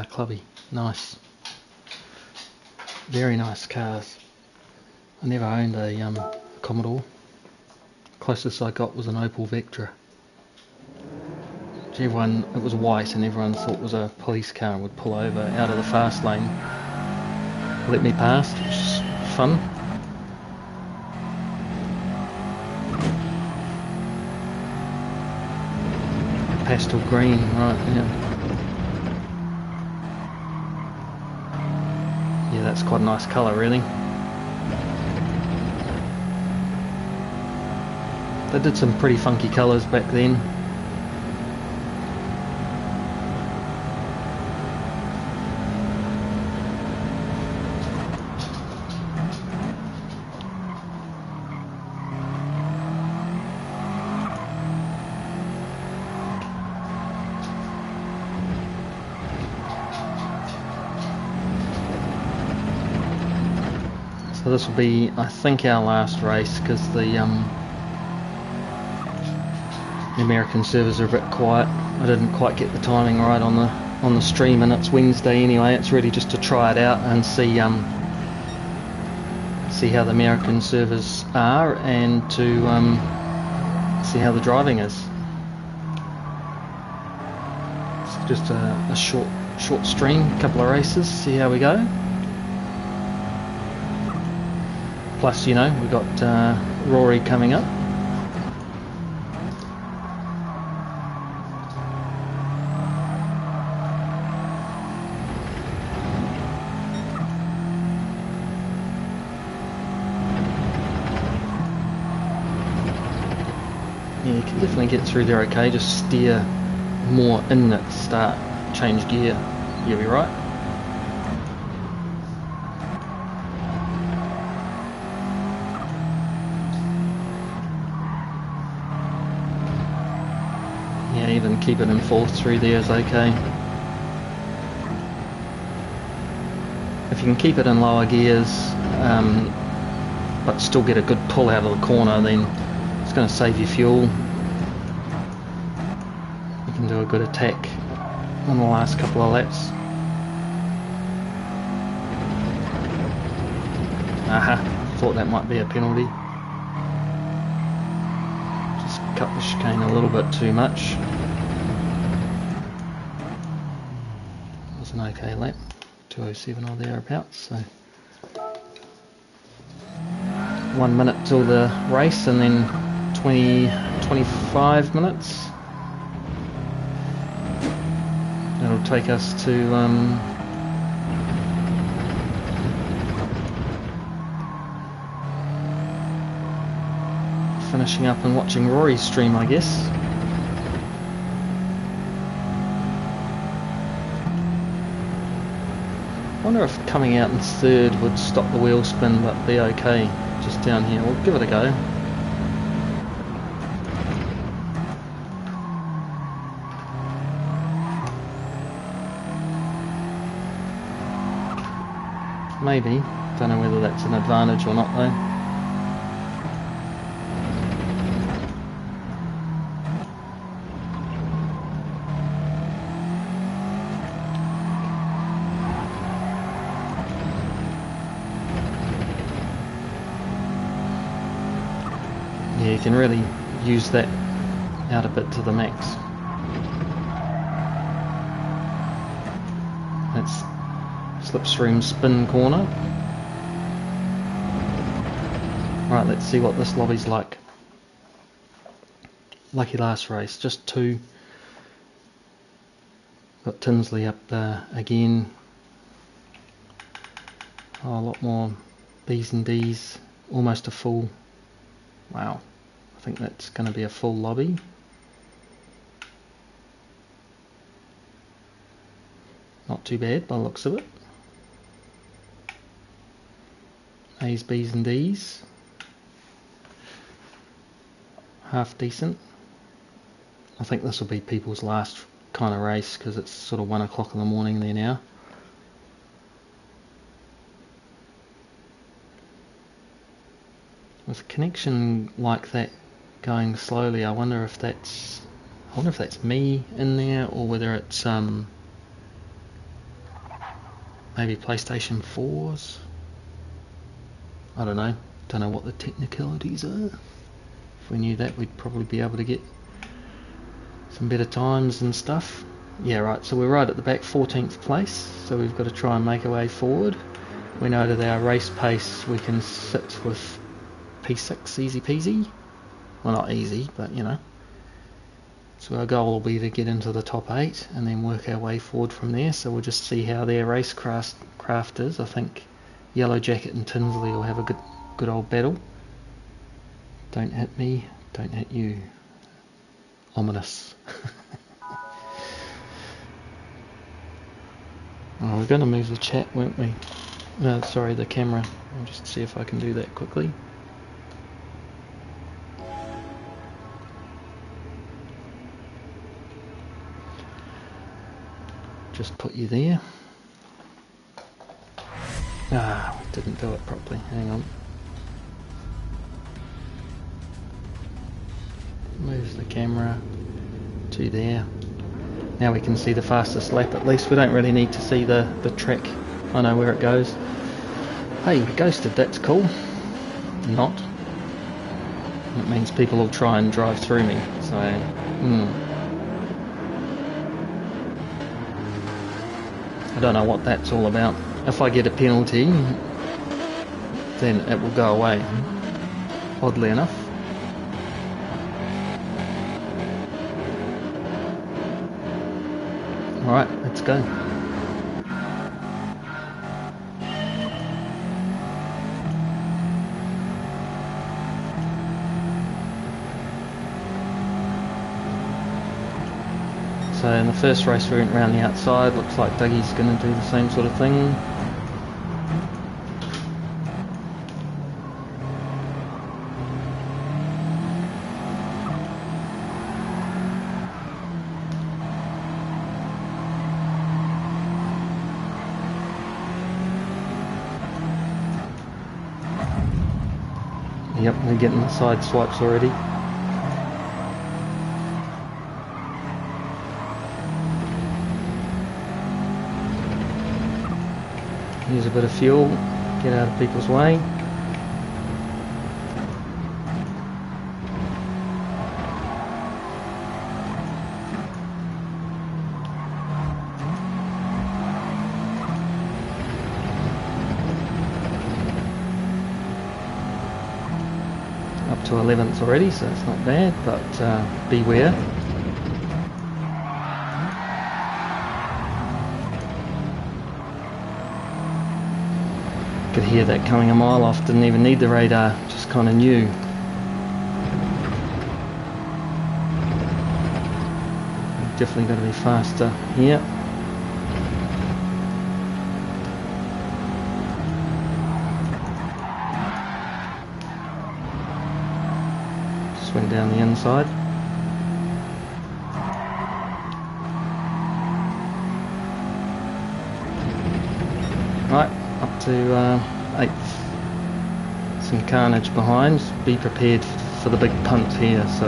clubby. Nice. Very nice cars. I never owned a Commodore. Closest I got was an Opel Vectra. It was white and everyone thought it was a police car and would pull over out of the fast lane. Let me past, which is fun. Pastel green, right, yeah. Yeah, that's quite a nice colour, really. They did some pretty funky colours back then. So this will be, I think, our last race because the American servers are a bit quiet. I didn't quite get the timing right on the stream, and it's Wednesday anyway. It's really just to try it out and see how the American servers are and to see how the driving is. So just a short stream, a couple of races, see how we go. Plus, you know, we've got Rory coming up. Yeah, you can definitely get through there okay, just steer more in at the start, change gear, you'll be right. Yeah, even keep it in fourth through there is okay. If you can keep it in lower gears, but still get a good pull out of the corner, then It's going to save you fuel. You can do a good attack on the last couple of laps. Aha, thought that might be a penalty. Just cut the chicane a little bit too much. It was an okay lap, 2:07 or thereabouts. So 1 minute till the race, and then 25 minutes. That'll take us to finishing up and watching Rory's stream, I guess. I wonder if coming out in third would stop the wheel spin but be okay just down here. We'll give it a go. Maybe. Don't know whether that's an advantage or not though. Yeah, you can really use that out a bit to the max. That's slipstream spin corner. Right, let's see what this lobby's like. Lucky last race, just 2. Got Tinsley up there again. Oh, a lot more B's and D's, almost a full. Wow, I think that's going to be a full lobby. Not too bad by the looks of it. A's, B's and D's. Half decent. I think this will be people's last kind of race because it's sort of 1 o'clock in the morning there now. With a connection like that going slowly, I wonder if that's me in there or whether it's maybe PlayStation 4s. I don't know. Don't know what the technicalities are. If we knew that, we'd probably be able to get some better times and stuff. Yeah, right, so we're right at the back, 14th place, so we've got to try and make our way forward. We know that our race pace we can sit with P6, easy peasy. Well, not easy, but you know. So our goal will be to get into the top 8 and then work our way forward from there. So we'll just see how their racecraft is. I think Yellow Jacket and Tinsley will have a good old battle. Don't hit me, don't hit you. Ominous. Oh, we're going to move the chat, weren't we? No, sorry, the camera. I'll just see if I can do that quickly. Just put you there. Ah, we didn't do it properly. Hang on. Moves the camera to there. Now we can see the fastest lap at least. We don't really need to see the track. I know where it goes. Hey, ghosted, that's cool. Not. It means people will try and drive through me. So, I don't know what that's all about. If I get a penalty, then it will go away. Oddly enough. Alright, let's go. So in the first race we went round the outside. Looks like Dougie's going to do the same sort of thing. Yep, they're getting the side swipes already. use a bit of fuel, get out of people's way. Up to 11th already, so it's not bad, but beware. Could hear that coming a mile off, didn't even need the radar, just kind of knew. Definitely got to be faster here. Swing down the inside. Right, up to 8th. Some carnage behind. Be prepared for the big punt here. So,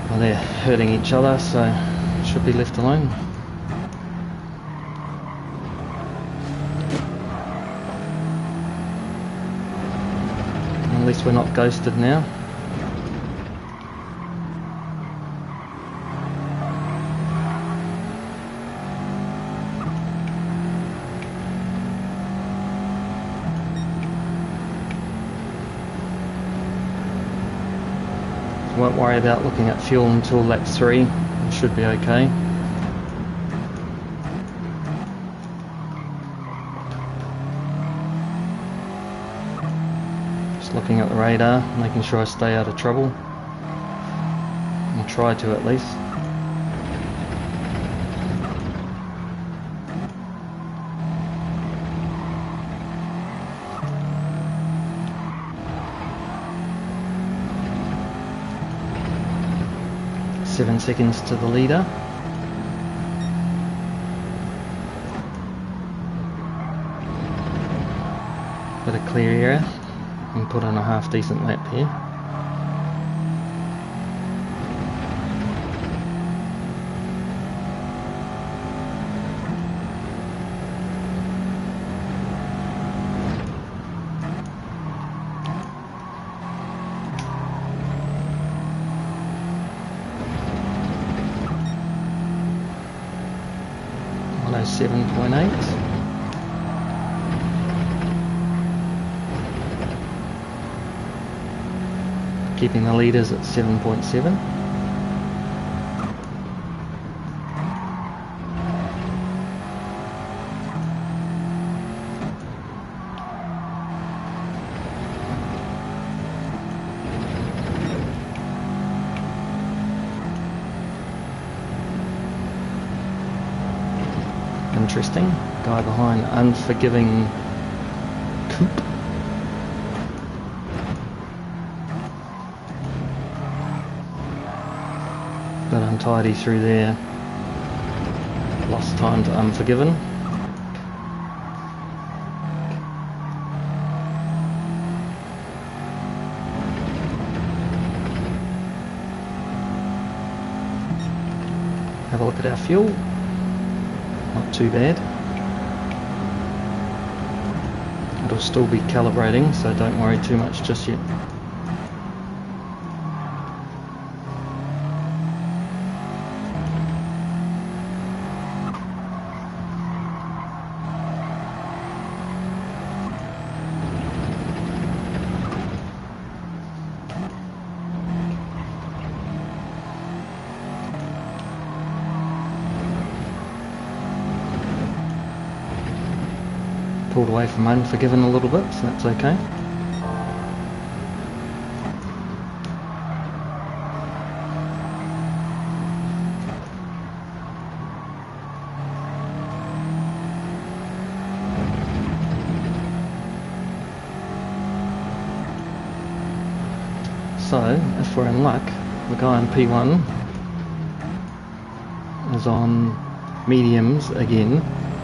well, they're hurting each other, so should be left alone. At least we're not ghosted now. Won't worry about looking at fuel until lap 3. It should be okay. Just looking at the radar, making sure I stay out of trouble. I'll try to at least. Seven seconds to the leader. Bit of clear area. And put on a half decent lap here. .107.8. Keeping the leaders at 7.7. Interesting. Guy behind Unforgiving Coupe. Bit untidy through there. Lost time to Unforgiven. Have a look at our fuel. Not too bad. It'll still be calibrating, so don't worry too much just yet. Pulled away from Unforgiven a little bit, so that's okay. So, if we're in luck, the guy in P1 is on mediums again,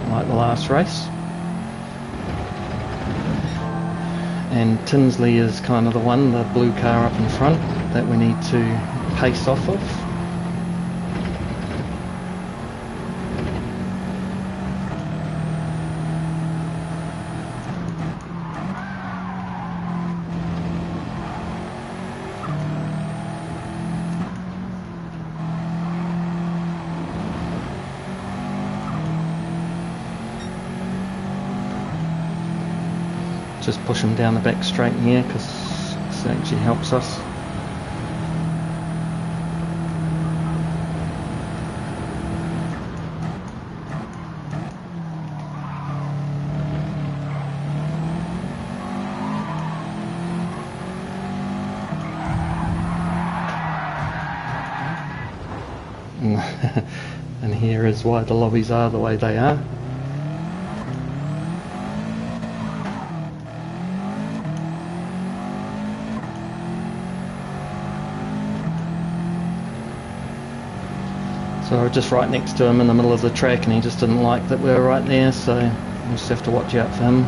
like the last race. And Tinsley is kind of the one, the blue car up in front, that we need to pace off of. just push them down the back straight here because this actually helps us. And here is why the lobbies are the way they are. So we're just right next to him in the middle of the track, and he just didn't like that we were right there, so we'll just have to watch out for him.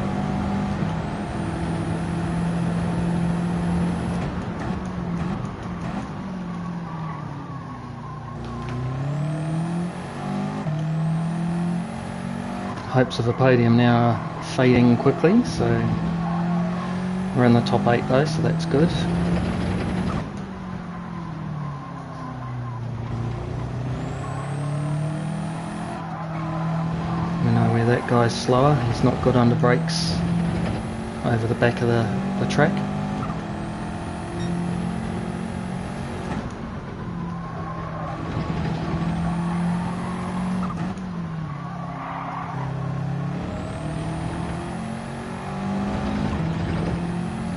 Hopes of a podium now are fading quickly, so we're in the top 8 though, so that's good. We know where that guy's slower, he's not good under brakes over the back of the track.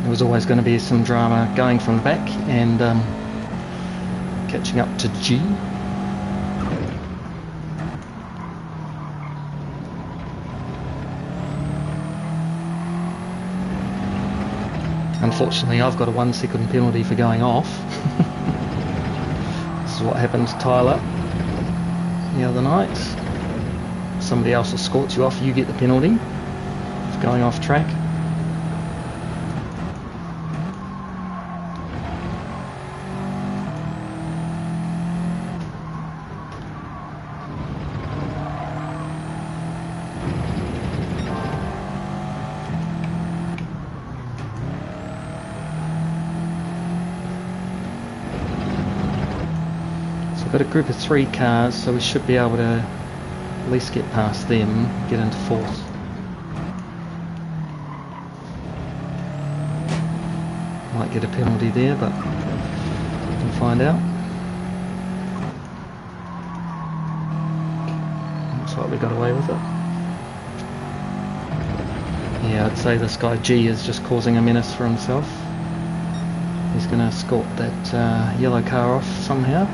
There was always going to be some drama going from the back and catching up to G. Unfortunately, I've got a 1 second penalty for going off. This is what happened to Tyler the other night. Somebody else escorts you off, you get the penalty for going off track. Got a group of 3 cars, so we should be able to at least get past them, get into 4th. Might get a penalty there, but we'll find out. Looks like we got away with it. Yeah, I'd say this guy G is just causing a menace for himself. He's going to escort that yellow car off somehow.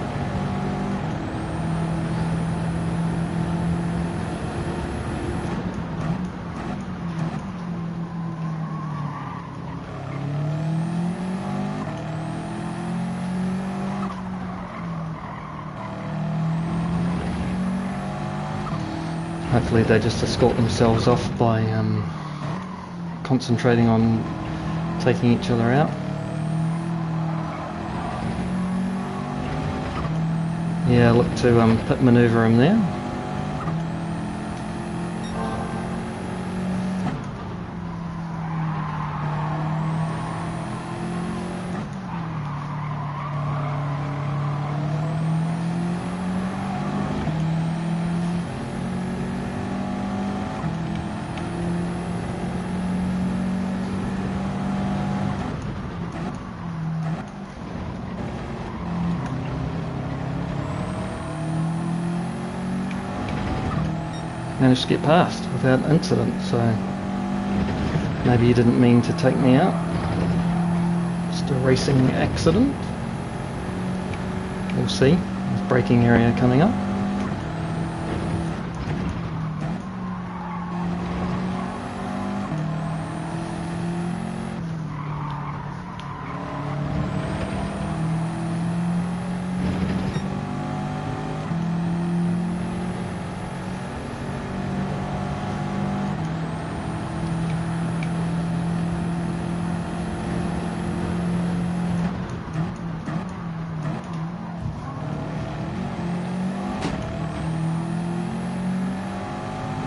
Hopefully they just escort themselves off by concentrating on taking each other out. Yeah, look to pit manoeuvre him there. Managed to get past without incident, so maybe he didn't mean to take me out. Just a racing accident. We'll see. There's braking area coming up.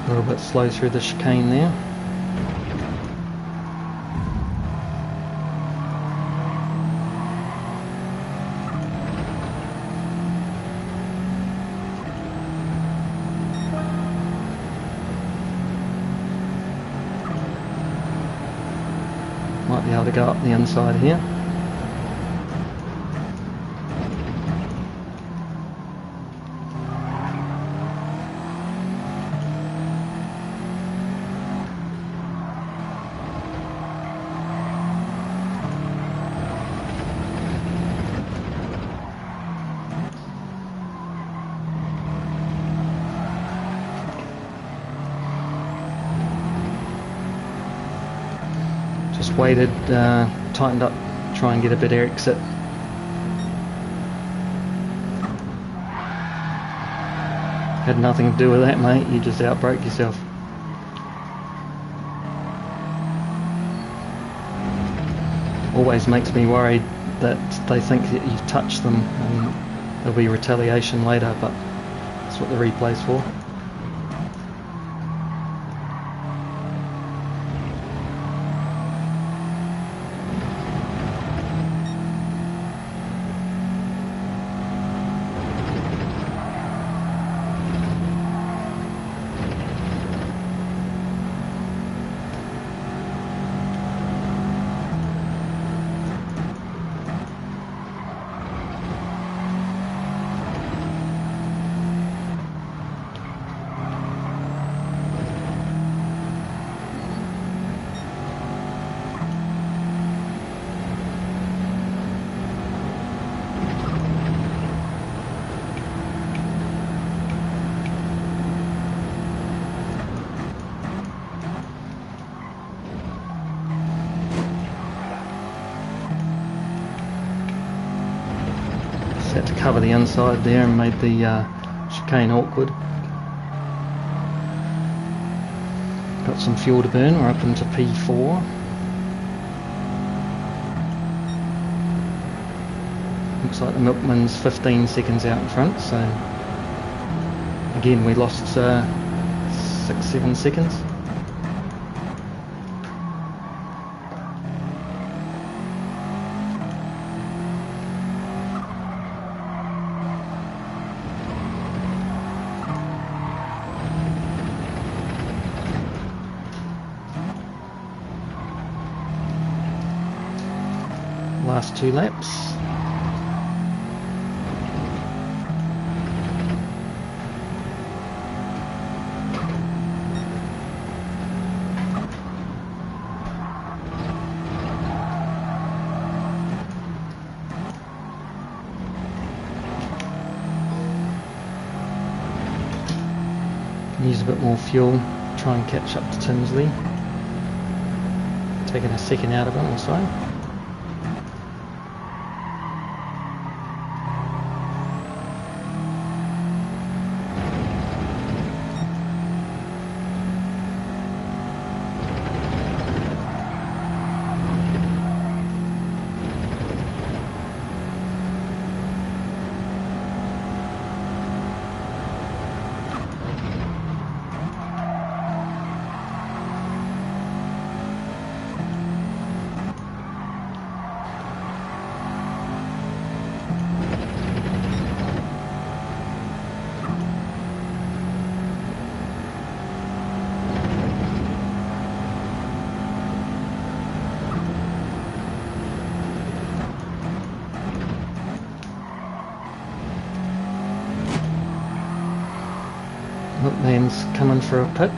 A little bit slow through the chicane there. be able to go up the inside here. Just waited, tightened up, try and get a better exit. Had nothing to do with that, mate, you just outbroke yourself. Always makes me worried that they think that you've touched them and there'll be retaliation later, but that's what the replay's for. Had to cover the inside there and made the chicane awkward. Got some fuel to burn, we're up into P4. Looks like the milkman's 15 seconds out in front, so again we lost 6-7 seconds. Last 2 laps. Use a bit more fuel, try and catch up to Tinsley. Taking a second out of him or so. Milkman's coming for a pit.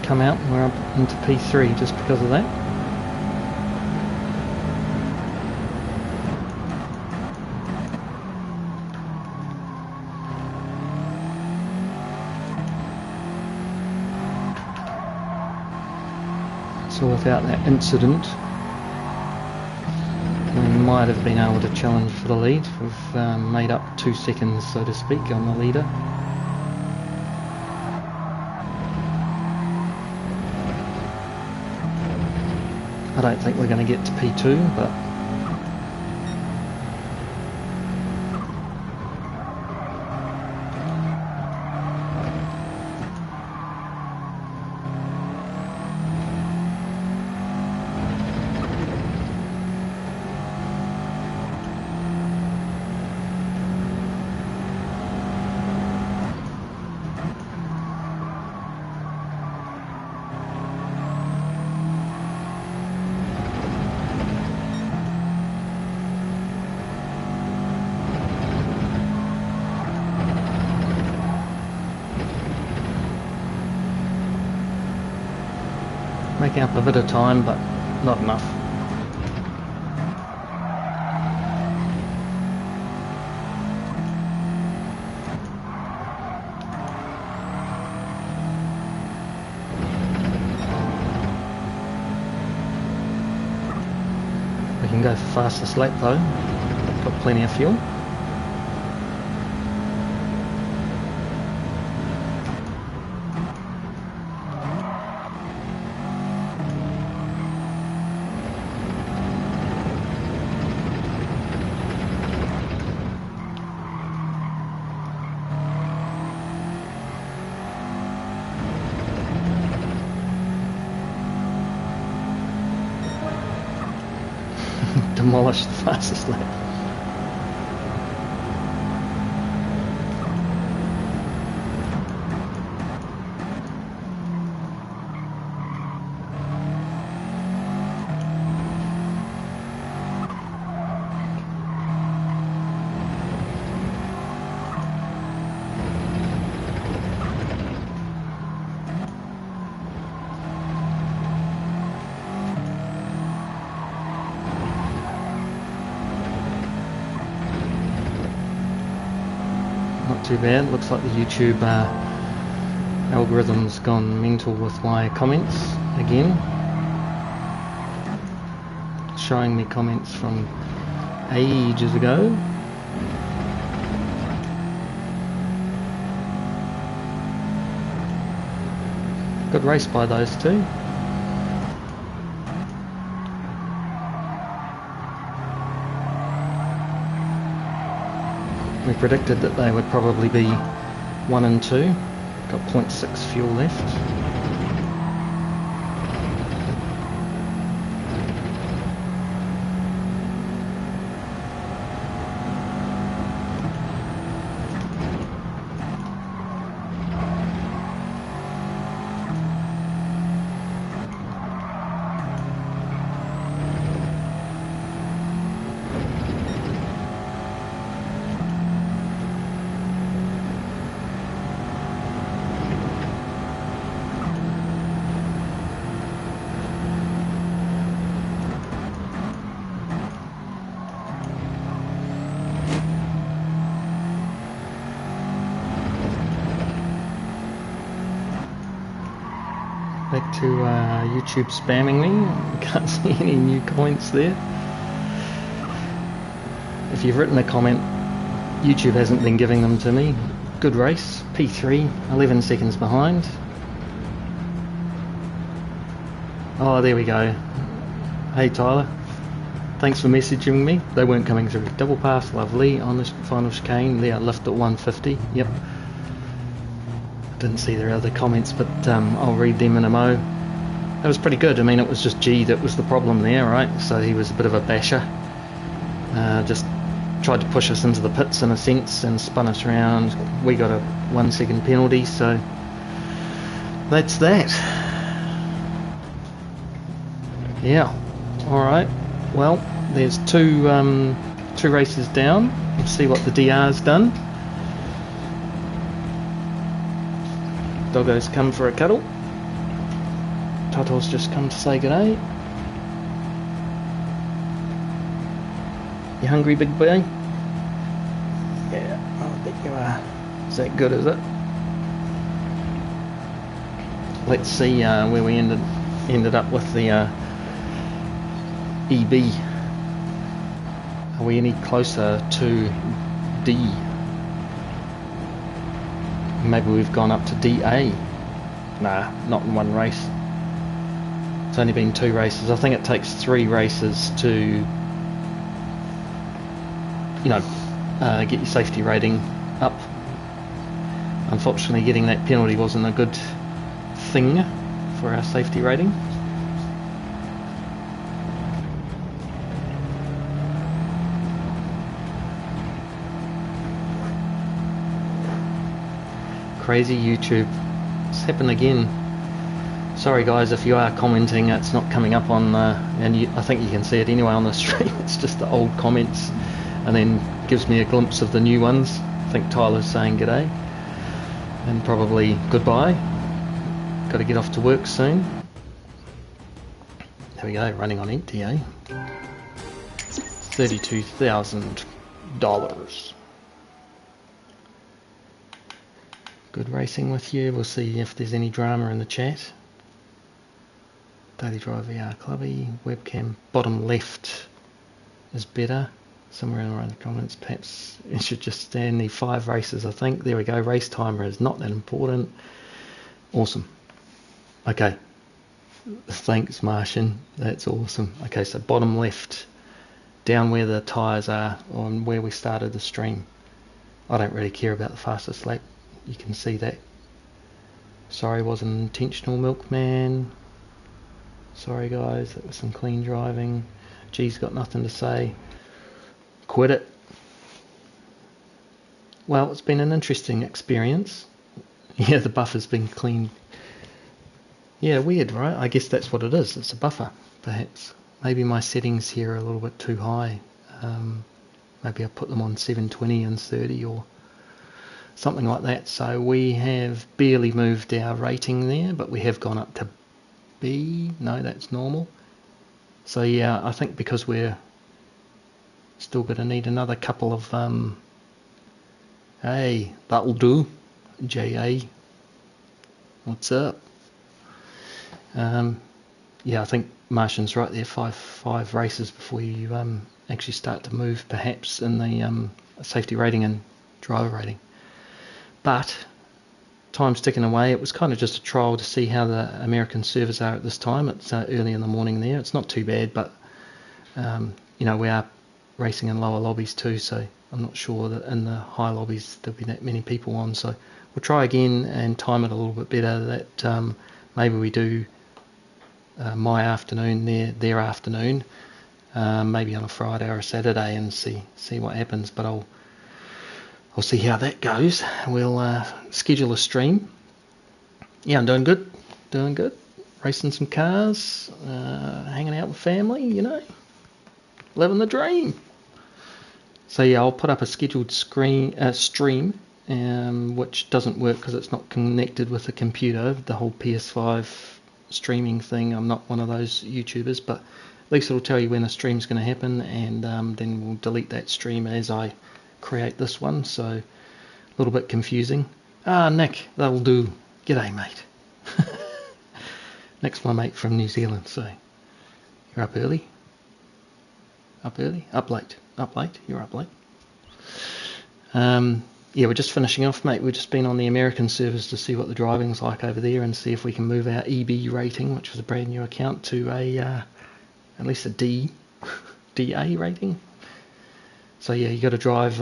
Come out and we're up into P3 just because of that. So without that incident, we might have been able to challenge for the lead. We've made up 2 seconds, so to speak, on the leader. I don't think we're going to get to P2, but Making up a bit of time, but not enough. We can go for fastest lap though. Got plenty of fuel. Demolished the fastest lap. Not too bad. Looks like the YouTube algorithm's gone mental with my comments again. Showing me comments from ages ago. Good race by those two. We predicted that they would probably be 1 and 2. Got 0.6 fuel left. Back to YouTube spamming me. Can't see any new comments there. If you've written a comment, YouTube hasn't been giving them to me. Good race, P3, 11 seconds behind. Oh, there we go. Hey Tyler, thanks for messaging me. They weren't coming through. Double pass, lovely. On the final chicane, there, lift at 150. Yep. Didn't see their other comments, but I'll read them in a mo. That was pretty good. I mean, it was just G that was the problem there, right? So he was a bit of a basher. Just tried to push us into the pits in a sense and spun us around. We got a 1 second penalty, so that's that. Yeah. All right. Well, there's two races down. Let's see what the DR's done. Doggo's come for a cuddle. Tuttle's just come to say g'day. You hungry, big boy? Yeah, I bet you are. Is that good, is it? Let's see where we ended up with the EB. Are we any closer to D? Maybe we've gone up to DA. Nah, not in one race. It's only been 2 races. I think it takes 3 races to, you know, get your safety rating up. Unfortunately, getting that penalty wasn't a good thing for our safety rating. Crazy YouTube. It's happened again. Sorry guys if you are commenting, it's not coming up on I think you can see it anyway on the stream. It's just the old comments and then gives me a glimpse of the new ones. I think Tyler's saying g'day and probably goodbye. Got to get off to work soon. we go, running on empty, eh? $32,000. Good racing with you. We'll see if there's any drama in the chat. Daily Drive VR Clubby. Webcam bottom left is better. Somewhere around the comments, perhaps it should just stand the 5 races, I think. There we go. Race timer is not that important. Awesome. Okay. Thanks, Martian. That's awesome. Okay, so bottom left, down where the tyres are, on where we started the stream. I don't really care about the fastest lap. You can see that. Sorry, wasn't intentional, Milkman. Sorry, guys. That was some clean driving. G's got nothing to say. Quit it. Well, it's been an interesting experience. Yeah, the buffer's been cleaned. Yeah, weird, right? I guess that's what it is. It's a buffer, perhaps. Maybe my settings here are a little bit too high. Maybe I put them on 720 and 30 or something like that. So we have barely moved our rating there, but we have gone up to B. No, that's normal. So yeah, I think because we're still going to need another couple of... hey, that'll do. JA. What's up? Yeah, I think Martian's right there. Five races before you actually start to move, perhaps, in the safety rating and driver rating. But time's ticking away. It was kind of just a trial to see how the American servers are at this time. It's early in the morning there. It's not too bad, but you know, we are racing in lower lobbies too, so I'm not sure that in the high lobbies there'll be that many people on. So we'll try again and time it a little bit better. That maybe we do my afternoon, their afternoon, maybe on a Friday or a Saturday, and see what happens. But I'll see how that goes. We'll schedule a stream. Yeah, I'm doing good. Racing some cars, hanging out with family, you know, living the dream. So yeah, I'll put up a scheduled stream, which doesn't work because it's not connected with the computer. The whole PS5 streaming thing. I'm not one of those YouTubers, but at least it'll tell you when a stream's going to happen, and then we'll delete that stream as I create this one. So a little bit confusing. Nick, that'll do. G'day, mate. Nick's my mate from New Zealand, so you're up early. Up late. You're up late. Yeah, we're just finishing off, mate. We've just been on the American servers to see what the driving's like over there and see if we can move our EB rating, which was a brand new account, to a at least a DA rating. So yeah, you got to drive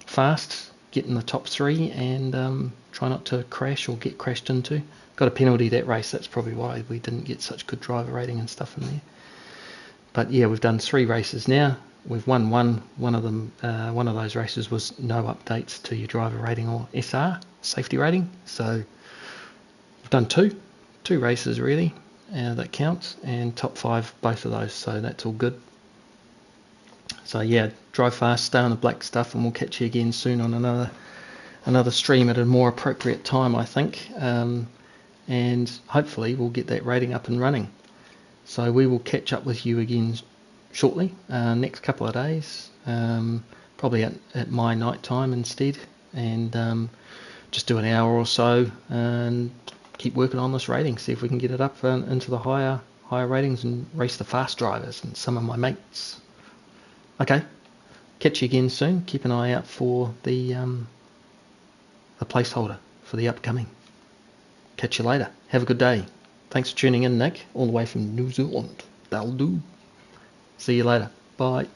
fast, get in the top 3, and try not to crash or get crashed into. Got a penalty that race. That's probably why we didn't get such good driver rating and stuff in there. But yeah, we've done 3 races now. We've won one. One of them, one of those races was no updates to your driver rating or SR safety rating. So we've done two races really that counts, and top 5 both of those. So that's all good. So yeah, drive fast, stay on the black stuff, and we'll catch you again soon on another stream at a more appropriate time, I think. And hopefully we'll get that rating up and running. So we will catch up with you again shortly, next couple of days, probably at my night time instead, and just do an hour or so and keep working on this rating, see if we can get it up into the higher ratings and race the fast drivers and some of my mates. Okay, catch you again soon. Keep an eye out for the placeholder for the upcoming. Catch you later. Have a good day. Thanks for tuning in, Nick, all the way from New Zealand. That'll do. See you later. Bye.